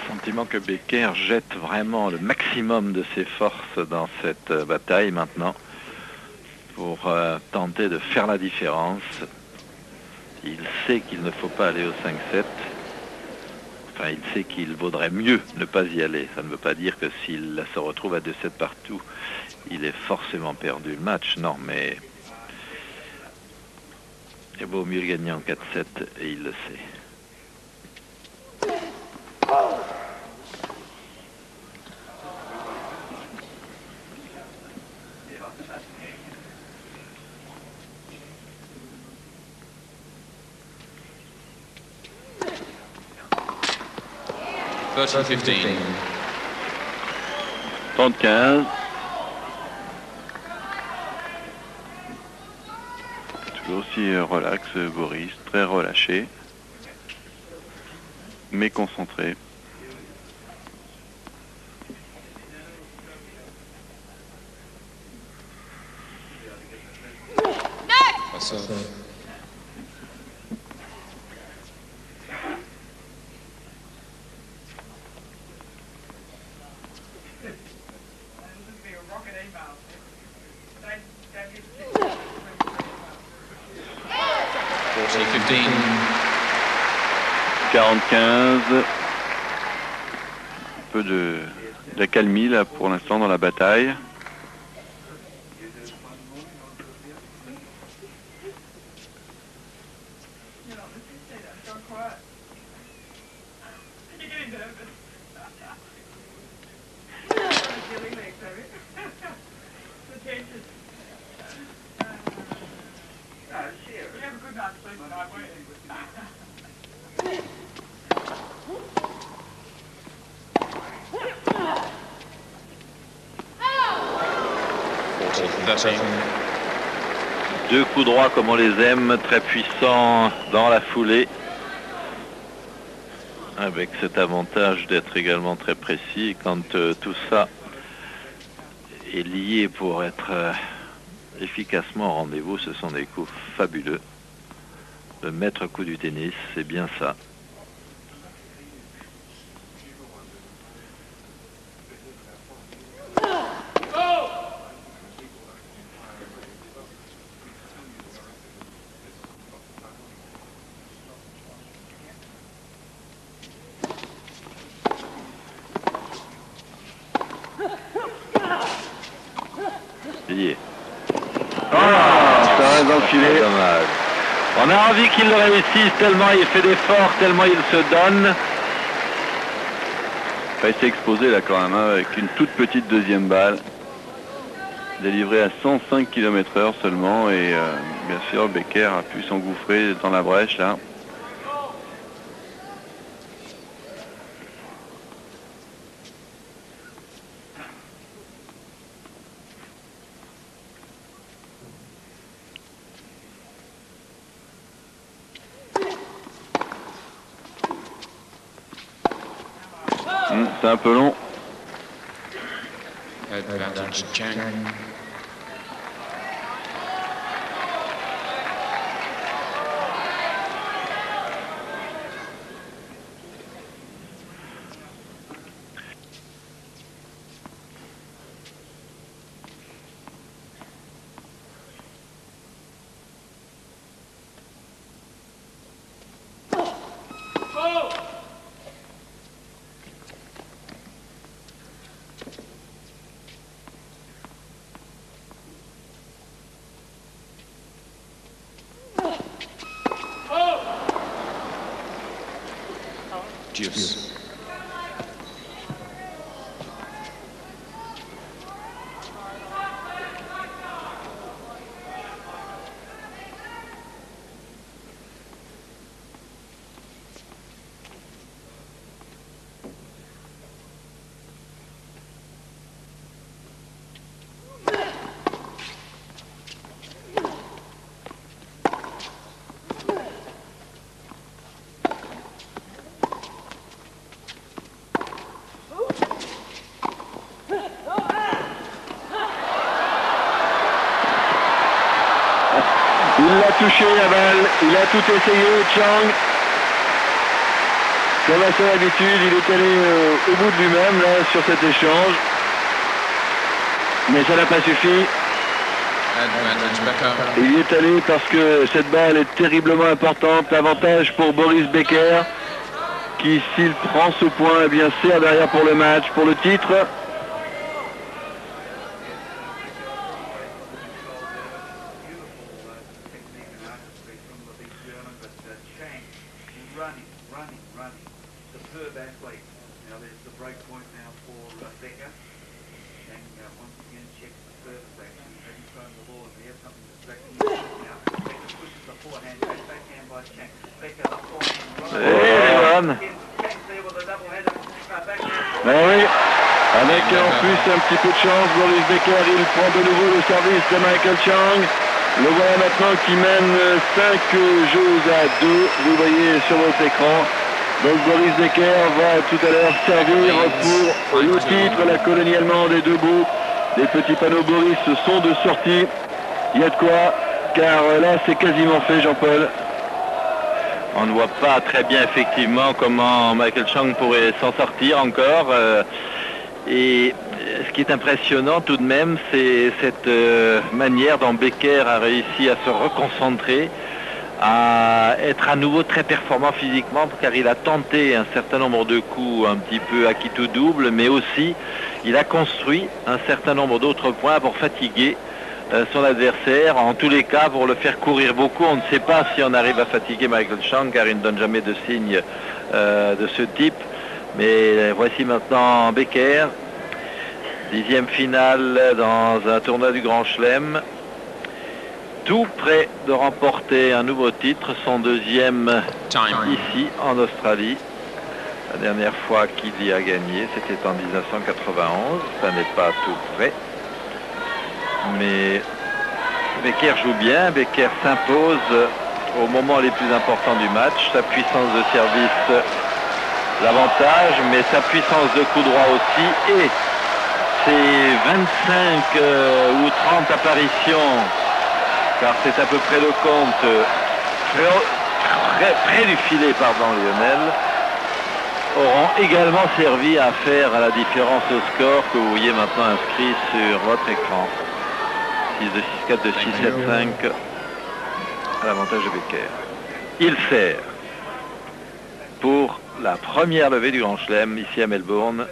Sentiment que Becker jette vraiment le maximum de ses forces dans cette bataille maintenant pour tenter de faire la différence. Il sait qu'il ne faut pas aller au 5-7. Enfin, il sait qu'il vaudrait mieux ne pas y aller. Ça ne veut pas dire que s'il se retrouve à 2-7 partout, il est forcément perdu le match. Non, mais il vaut mieux gagner en 4-7 et il le sait. $30-15. 30-15. Toujours aussi relax, Boris, très relâché, mais concentré. $40-15. Un peu d'accalmie là pour l'instant dans la bataille. Deux coups droits comme on les aime, très puissants dans la foulée, avec cet avantage d'être également très précis. Quand tout ça est lié pour être efficacement au rendez-vous, ce sont des coups fabuleux. Le maître coup du tennis, c'est bien ça. Ça reste dans le filet. Dommage. On a envie qu'il le réussisse tellement il fait d'efforts, tellement il se donne. Il s'est exposé là quand même, hein, avec une toute petite deuxième balle. Délivrée à 105 km/h seulement. Et bien sûr, Becker a pu s'engouffrer dans la brèche là. C'est un peu long. Advantage Chang. Juice. Il l'a touché la balle, il a tout essayé, Chang. Comme à son habitude, il est allé au bout de lui-même là sur cet échange. Mais ça n'a pas suffi. Il y est allé parce que cette balle est terriblement importante. Avantage pour Boris Becker qui, s'il prend ce point, eh bien sert derrière pour le match, pour le titre. Oui, avec en plus un petit peu de chance, Boris Becker, il prend de nouveau le service de Michael Chang. Le voilà maintenant qui mène 5 jeux à 2, vous voyez sur votre écran. Donc Boris Becker va tout à l'heure servir pour le titre, la colonie allemande est debout. Les petits panneaux Boris sont de sortie. Il y a de quoi, car là c'est quasiment fait, Jean-Paul. On ne voit pas très bien effectivement comment Michael Chang pourrait s'en sortir encore. Et ce qui est impressionnant tout de même, c'est cette manière dont Becker a réussi à se reconcentrer, à être à nouveau très performant physiquement, car il a tenté un certain nombre de coups un petit peu à qui tout double, mais aussi il a construit un certain nombre d'autres points pour fatiguer son adversaire, en tous les cas pour le faire courir beaucoup. On ne sait pas si on arrive à fatiguer Michael Chang car il ne donne jamais de signe de ce type, mais voici maintenant Becker, 10e finale dans un tournoi du Grand Chelem, tout près de remporter un nouveau titre, son deuxième ici en Australie. La dernière fois qu'il y a gagné, c'était en 1991, ça n'est pas tout près. Mais Becker joue bien, Becker s'impose au moment les plus importants du match. Sa puissance de service, l'avantage, mais sa puissance de coup droit aussi. Et ses 25 ou 30 apparitions, car c'est à peu près le compte, près du filet, pardon, Lionel, auront également servi à faire la différence au score que vous voyez maintenant inscrit sur votre écran. 6-2, 6-4, 2-6, 7-5 à l'avantage de Becker. Il sert pour la première levée du Grand Chelem ici à Melbourne.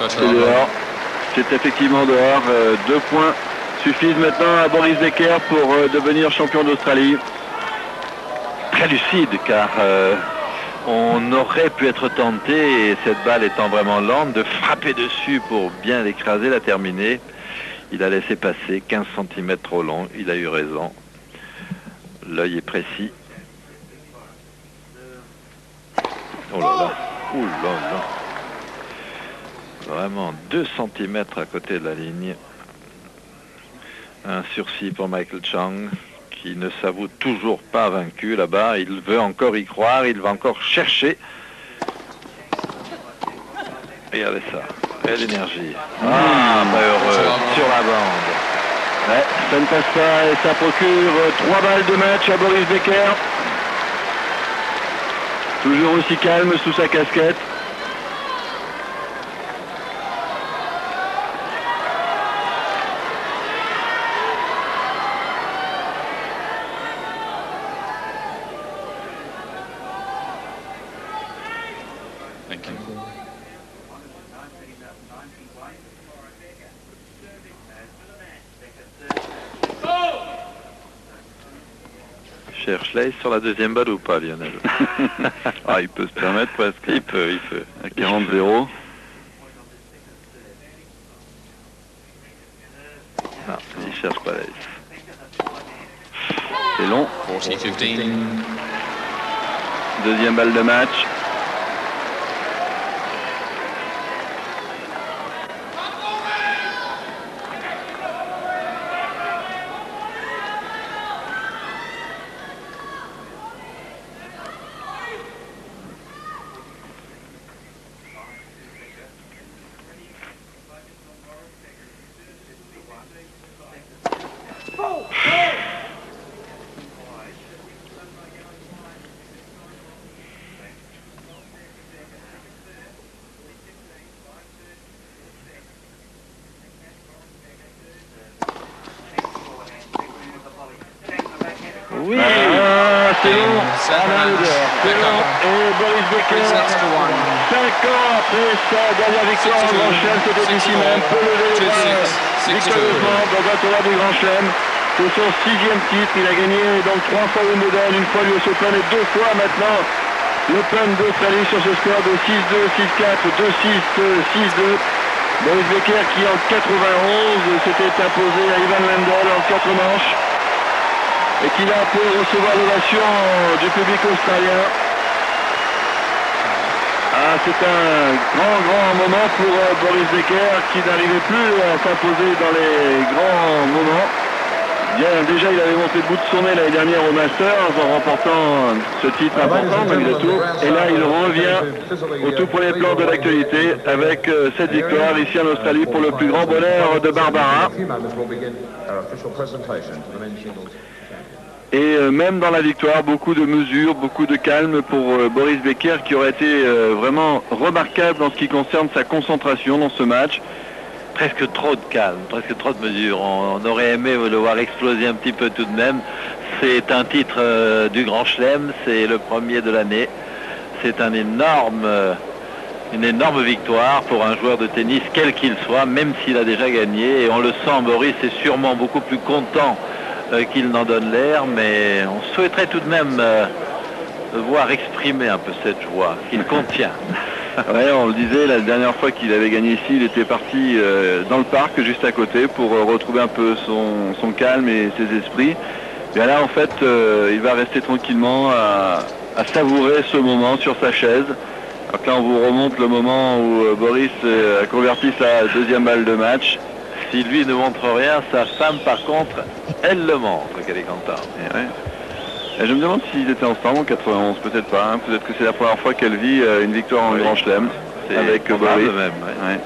C'est dehors. C'est effectivement dehors. 2 points suffisent maintenant à Boris Becker pour devenir champion d'Australie. Très lucide, car on aurait pu être tenté, et cette balle étant vraiment lente, de frapper dessus pour bien l'écraser, la terminer. Il a laissé passer 15 cm trop long. Il a eu raison. L'œil est précis. Oh là là. Ouh là là. Vraiment 2 cm à côté de la ligne. Un sursis pour Michael Chang, qui ne s'avoue toujours pas vaincu là-bas. Il veut encore y croire, il va encore chercher. Regardez ça, et l'énergie. Ah, pas heureux, sur la bande. Ouais, ça ne passe pas et ça procure 3 balles de match à Boris Becker. Toujours aussi calme sous sa casquette. Cherche Leys sur la deuxième balle ou pas, Lionel? Ah, il peut se permettre presque. Il peut. À 40-0. Non, il cherche pas Leys. C'est long. 40-15. Deuxième balle de match. Oui, c'est long. C'est long. Et Boris Becker, 5 ans après sa dernière victoire au Grand Chelem, c'était ici même, peut lever victorieusement dans un tournoi du Grand Chelem. C'est son 6e titre. Il a gagné donc 3 fois Wimbledon, une fois l'US Open et 2 fois maintenant l'Open d'Australie sur ce score de 6-2, 6-4, 2-6, 6-2. Boris Becker qui en 91 s'était imposé à Ivan Lendl en 4 manches. Et qu'il a pu recevoir l'ovation du public australien. Ah, c'est un grand moment pour Boris Becker qui n'arrivait plus à s'imposer dans les grands moments. Bien, déjà, il avait monté le bout de son nez l'année dernière au Masters en remportant ce titre important malgré tout. Et là, il revient au tout premier plan de l'actualité avec cette victoire ici en Australie pour le plus grand bonheur de Barbara. Et même dans la victoire, beaucoup de mesures, beaucoup de calme pour Boris Becker qui aurait été vraiment remarquable en ce qui concerne sa concentration dans ce match. Presque trop de calme, presque trop de mesures. On aurait aimé le voir exploser un petit peu tout de même. C'est un titre du Grand Chelem, c'est le premier de l'année. C'est une énorme victoire pour un joueur de tennis, quel qu'il soit, même s'il a déjà gagné. Et on le sent, Boris est sûrement beaucoup plus content qu'il n'en donne l'air, mais on souhaiterait tout de même voir exprimer un peu cette joie qu'il contient. Ouais, on le disait, la dernière fois qu'il avait gagné ici, il était parti dans le parc juste à côté pour retrouver un peu son calme et ses esprits. Et là, en fait, il va rester tranquillement à savourer ce moment sur sa chaise. Alors que là, on vous remonte le moment où Boris a converti sa deuxième balle de match. Si lui ne montre rien, sa femme, par contre, elle le montre, qu'elle est contente. Et je me demande s'ils étaient ensemble en 91, peut-être pas. Hein. Peut-être que c'est la première fois qu'elle vit une victoire en Grand Chelem avec Boris. Même, ouais.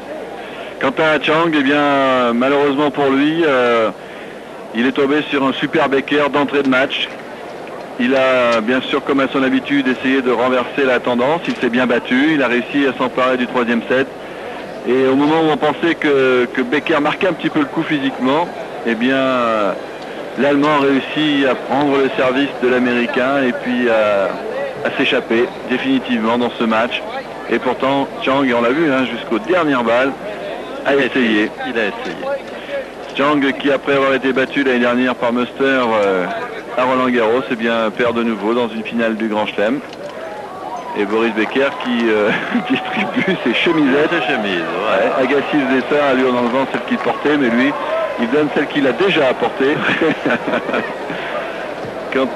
Quant à Chang, eh bien, malheureusement pour lui, il est tombé sur un super Becker d'entrée de match. Il a bien sûr, comme à son habitude, essayé de renverser la tendance. Il s'est bien battu. Il a réussi à s'emparer du troisième set. Et au moment où on pensait que Becker marquait un petit peu le coup physiquement, eh bien, l'Allemand réussit à prendre le service de l'Américain et puis à s'échapper définitivement dans ce match. Et pourtant, Chang, on l'a vu, hein, jusqu'aux dernières balles, a essayé. Il a essayé. Chang, qui après avoir été battu l'année dernière par Muster à Roland-Garros, eh bien, perd de nouveau dans une finale du Grand Chelem. Et Boris Becker qui distribue ses chemisettes. Ses chemises, ouais. Agassi faisait ça, lui en enlevant celle qu'il portait, mais lui, il donne celle qu'il a déjà apportée. Quant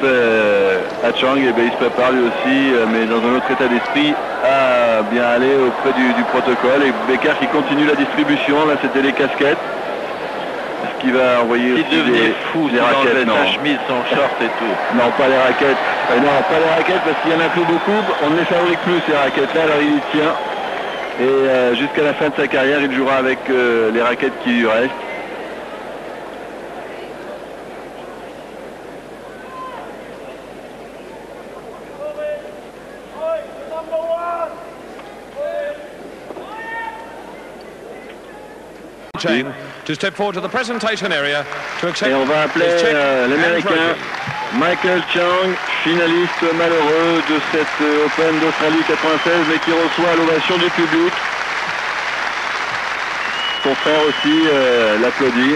à Chang, eh bien, il se prépare lui aussi, mais dans un autre état d'esprit, à bien aller auprès du protocole. Et Becker qui continue la distribution, là c'était les casquettes. Ce qui va envoyer aussi devenait fou, les raquettes. Sa chemise, son short et tout. Non, pas les raquettes. Non, pas les raquettes parce qu'il y en a plus beaucoup. On ne les fabrique plus ces raquettes-là, alors il y tient. Et jusqu'à la fin de sa carrière, il jouera avec les raquettes qui lui restent. To step forward to the presentation area to accept. Et on va appeler l'Américain Michael Chang, finaliste malheureux de cette Open d'Australie 96, mais qui reçoit l'ovation du public. Son frère aussi l'applaudit.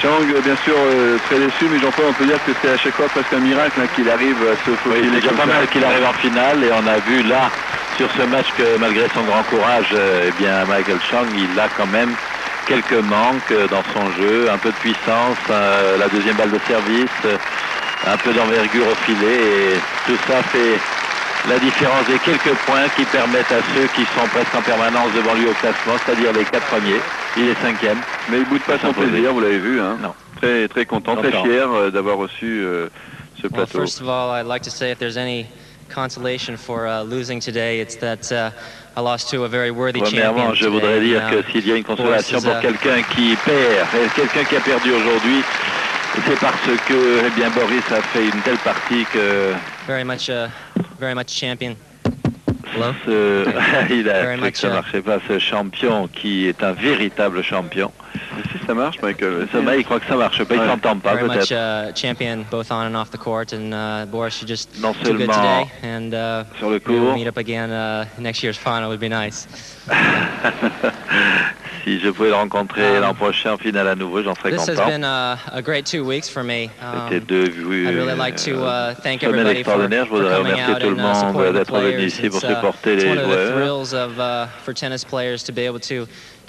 Chang, bien sûr, très déçu, mais Jean-Paul, on peut dire que c'est à chaque fois presque un miracle hein, qu'il arrive à se faufiler. Oui, c'est déjà pas mal qu'il arrive en finale, et on a vu là, sur ce match, que malgré son grand courage, eh bien, Michael Chang, il a quand même quelques manques dans son jeu, un peu de puissance, la deuxième balle de service, un peu d'envergure au filet, et tout ça fait la différence des quelques points qui permettent à ceux qui sont presque en permanence devant lui au classement, c'est-à-dire les 4 premiers. Il est 5e. Mais il boude pas son plaisir, vous l'avez vu. Hein. Non. Très, très content, très fier d'avoir reçu ce plateau. Well, first of all, I'd like to say if there's any consolation for losing today, it's that I lost to a very worthy champion. Premièrement, je voudrais dire que s'il y a une consolation pour quelqu'un qui perd, et quelqu'un qui a perdu aujourd'hui, c'est parce que eh bien, Boris a fait une telle partie que... Very much champion. Il a cru que ça ne marchait pas, ce champion qui est un véritable champion. Si ça marche, Michael. Il croit que ça marche pas, il s'entend pas peut-être. Champion both on and off the court, and Boris, you're just non too good today, and sur le court. We'll meet up again next year's final would be nice. Si je pouvais le rencontrer l'an prochain en finale à nouveau, j'en serais content. This has been a great 2 weeks for me. C'était 2 I'd really like to thank semaines everybody for extraordinaires. Je voudrais coming remercier out tout le and monde supporting the d'être venu players. ici pour supporter les It's one of the joueurs. thrills of for tennis players to be able to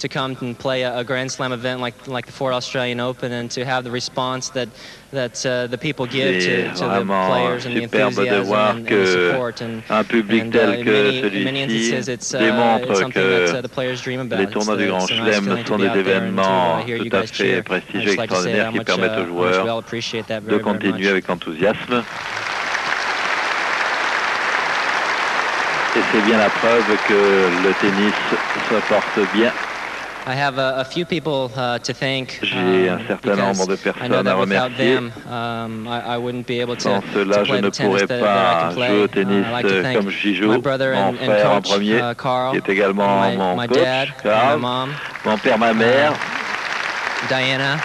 come and play a Grand Slam event like the Ford Australian Open, and to have the response that the people give to the players and the enthusiasm and the support. And un public tel que celui-ci démontre que the players dream about. les tournois du Grand Chelem sont des événements tout à fait prestigieux, extraordinaires, qui permettent aux joueurs de continuer avec enthousiasme. Et c'est bien la preuve que le tennis se porte bien. have a few people to thank. J'ai un certain nombre de personnes à remercier. I wouldn't be able to Sans cela, je ne pourrais pas jouer au tennis comme j'y joue. Mon frère en premier, qui est également mon coach, Carl, mon père, ma mère, Diana,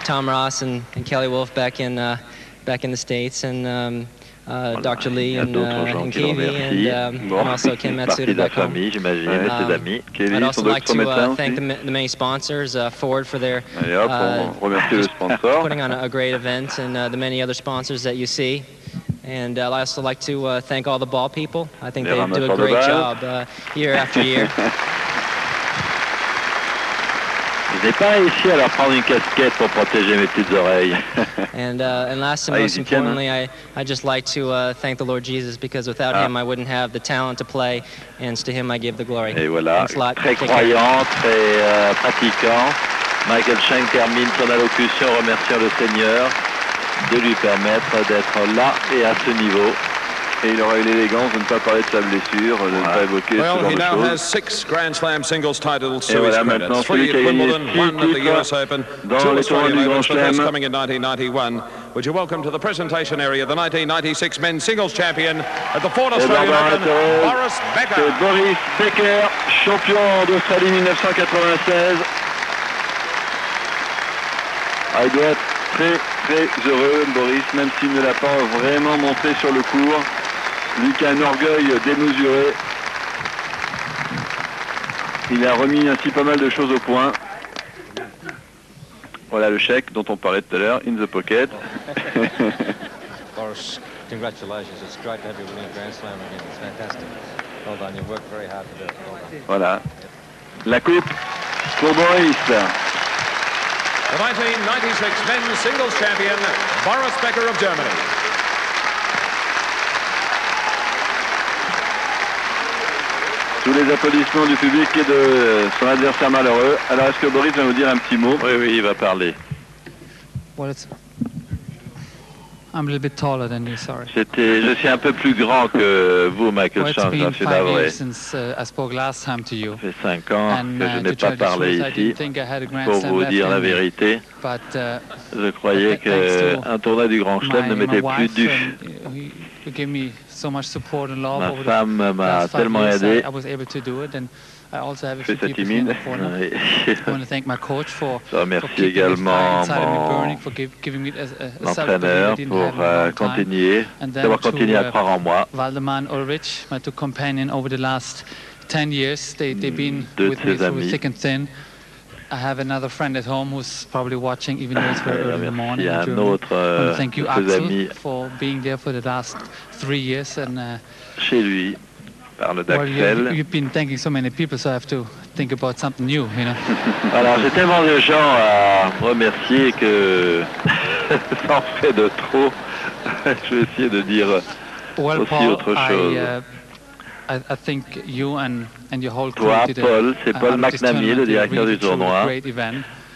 Tom Ross and Kelly Wolf back in the States, and Dr. Lee and Kavi, and also Ken Matsuda back home. I'd also like to thank the many sponsors, Ford for their putting on a great event, and the many other sponsors that you see. And I'd also like to thank all the ball people. I think they do a great job year after year. Je n'ai pas réussi à leur prendre une casquette pour protéger mes petites oreilles. And last and most importantly, I just like to thank the Lord Jesus, because without Him I wouldn't have the talent to play, and to Him I give the glory. Et voilà, très croyant, très pratiquant. Michael Chang termine son allocution remerciant le Seigneur de lui permettre d'être là et à ce niveau. Et il aura eu l'élégance de ne pas parler de sa blessure, de ne pas évoquer ce genre de choses. He now has 6 Grand Slam singles titles to his credit. 3 at Wimbledon, 1 at the US Open, 2 Australian Opens, the first coming in 1991. Would you welcome to the presentation area the 1996 men's singles champion at the Ford Australian Open, Boris Becker. C'est Boris Becker, champion d'Australie 1996. Il doit être très heureux, Boris, même s'il ne l'a pas vraiment montré sur le court. Lui qui a un orgueil démesuré. Il a remis ainsi pas mal de choses au point. Voilà le chèque dont on parlait tout à l'heure, in the pocket. Boris, congratulations. It's great to have you winning a Grand Slam again. It's fantastic. Well done. You've worked very hard to do it. Well done. Voilà. La coupe pour Boris. The 1996 men's singles champion, Boris Becker of Germany. Tous les applaudissements du public et de son adversaire malheureux. Alors, est-ce que Boris va nous dire un petit mot? Oui, il va parler. Well, I'm a little bit taller than you, sorry. Je suis un peu plus grand que vous, Michael Chang, j'en suis navré. I spoke last time to you. Ça fait 5 ans que je n'ai pas parlé ici. Pour vous dire la vérité, je croyais qu'un tournoi du Grand Chelem ne m'était plus dû. Ma femme m'a tellement aidé. Je suis timide. Je remercie également l'entraîneur pour d'avoir continué à croire en moi. Waldemar and Ulrich, my 2 companions over the last 10 years, they've been with me through thick and thin. I have another friend at home who's probably watching, even though it's very early in the morning. I want to thank you, Axel, for being there for the last 3 years. And chez lui, parle d'Axel. You've been thanking so many people, so I have to think about something new, you know. Alors, j'ai tellement de gens à remercier que ça en fait de trop. Je vais essayer de dire aussi autre chose. I think you and your whole crew Toi, Paul, c'est Paul McNamee, le directeur du tournoi.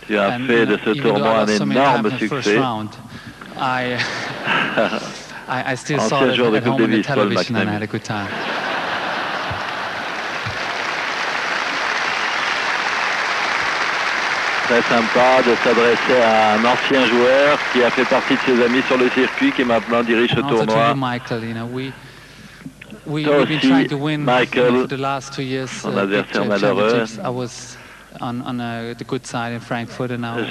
Tu as fait de ce tournoi un énorme succès. I still saw it at home on the television and I had a good time. Très sympa de s'adresser à un ancien joueur qui a fait partie de ses amis sur le circuit, qui maintenant dirige ce tournoi. Toi aussi, Michael, son adversaire malheureux.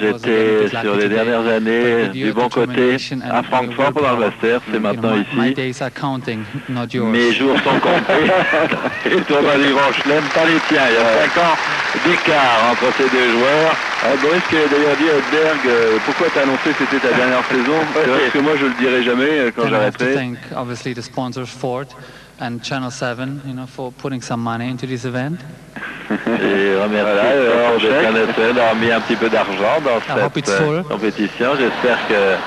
J'étais sur les dernières années du bon côté à Francfort pendant le Masters, c'est maintenant ici. Mes jours sont comptés. Et le tournoi du Grand Chelem, pas les tiens. Il y a 5 ans d'écart entre ces 2 joueurs. Boris qui a d'ailleurs dit à Edberg, pourquoi t'as annoncé que c'était ta dernière saison? C'est vrai que moi je le dirai jamais quand j'arrêterai. And Channel 7, you know, for putting some money into this event. Et remercie Channel 7 d'avoir mis un petit peu d'argent dans cette compétition. J'espère que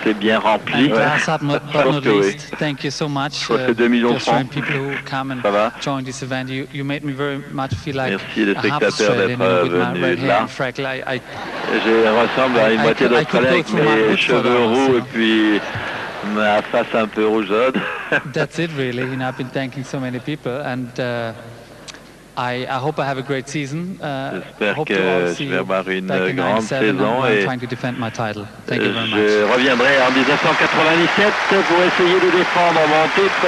c'est bien rempli. Last but not least, thank you so much for the Australian people who come and join this event. You made me very much feel like merci les spectateurs d'être venus là. Je ressemble à une moitié d'Australien avec mes cheveux roux et puis ma face un peu rougeaude. That's it, really. You know, I've been thanking so many people, and I hope I have a great season. J'espère que je vais avoir une grande saison et trying to defend my title. Thank you very much. Je reviendrai en 1997 pour essayer de défendre mon titre.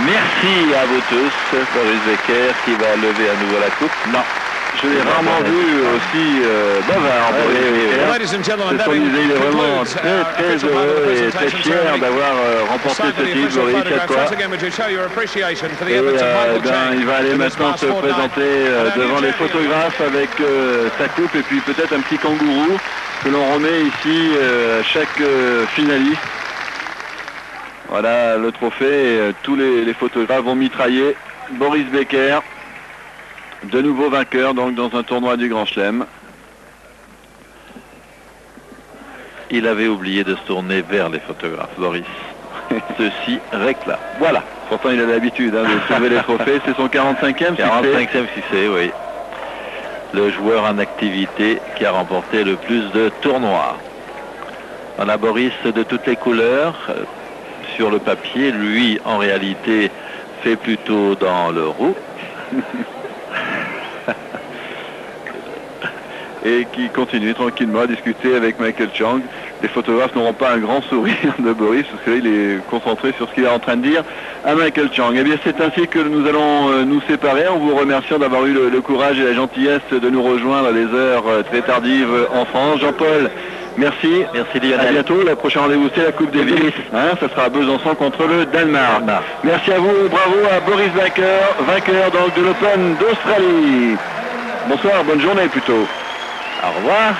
Merci à vous tous. Boris Becker qui va lever à nouveau la coupe. Non. Je l'ai rarement vu aussi bavard en Boris Becker. Il est vraiment très heureux et très fier d'avoir remporté ce titre, Boris, à toi. Et il va aller maintenant se présenter devant les photographes avec sa coupe et puis peut-être un petit kangourou que l'on remet ici à chaque finaliste. Voilà le trophée, tous les photographes vont mitrailler Boris Becker. De nouveau vainqueur donc dans un tournoi du Grand Chelem. Il avait oublié de se tourner vers les photographes, Boris. Ceci réclame. Voilà. Pourtant il a l'habitude de soulever les trophées. C'est son 45e succès. 45e succès, oui. Le joueur en activité qui a remporté le plus de tournois. On a Boris de toutes les couleurs. Sur le papier, lui en réalité fait plutôt dans le roux. Et qui continue tranquillement à discuter avec Michael Chang. Les photographes n'auront pas un grand sourire de Boris parce qu'il est concentré sur ce qu'il est en train de dire à Michael Chang. Et bien c'est ainsi que nous allons nous séparer en vous remerciant d'avoir eu le courage et la gentillesse de nous rejoindre à des heures très tardives en France. Jean-Paul, merci. Merci Lionel. À bientôt. Le prochain rendez-vous c'est la Coupe Davis. Ça sera à Besançon contre le Danemark. Merci à vous et bravo à Boris Becker, vainqueur donc de l'Open d'Australie. Bonsoir, bonne journée plutôt. Au revoir.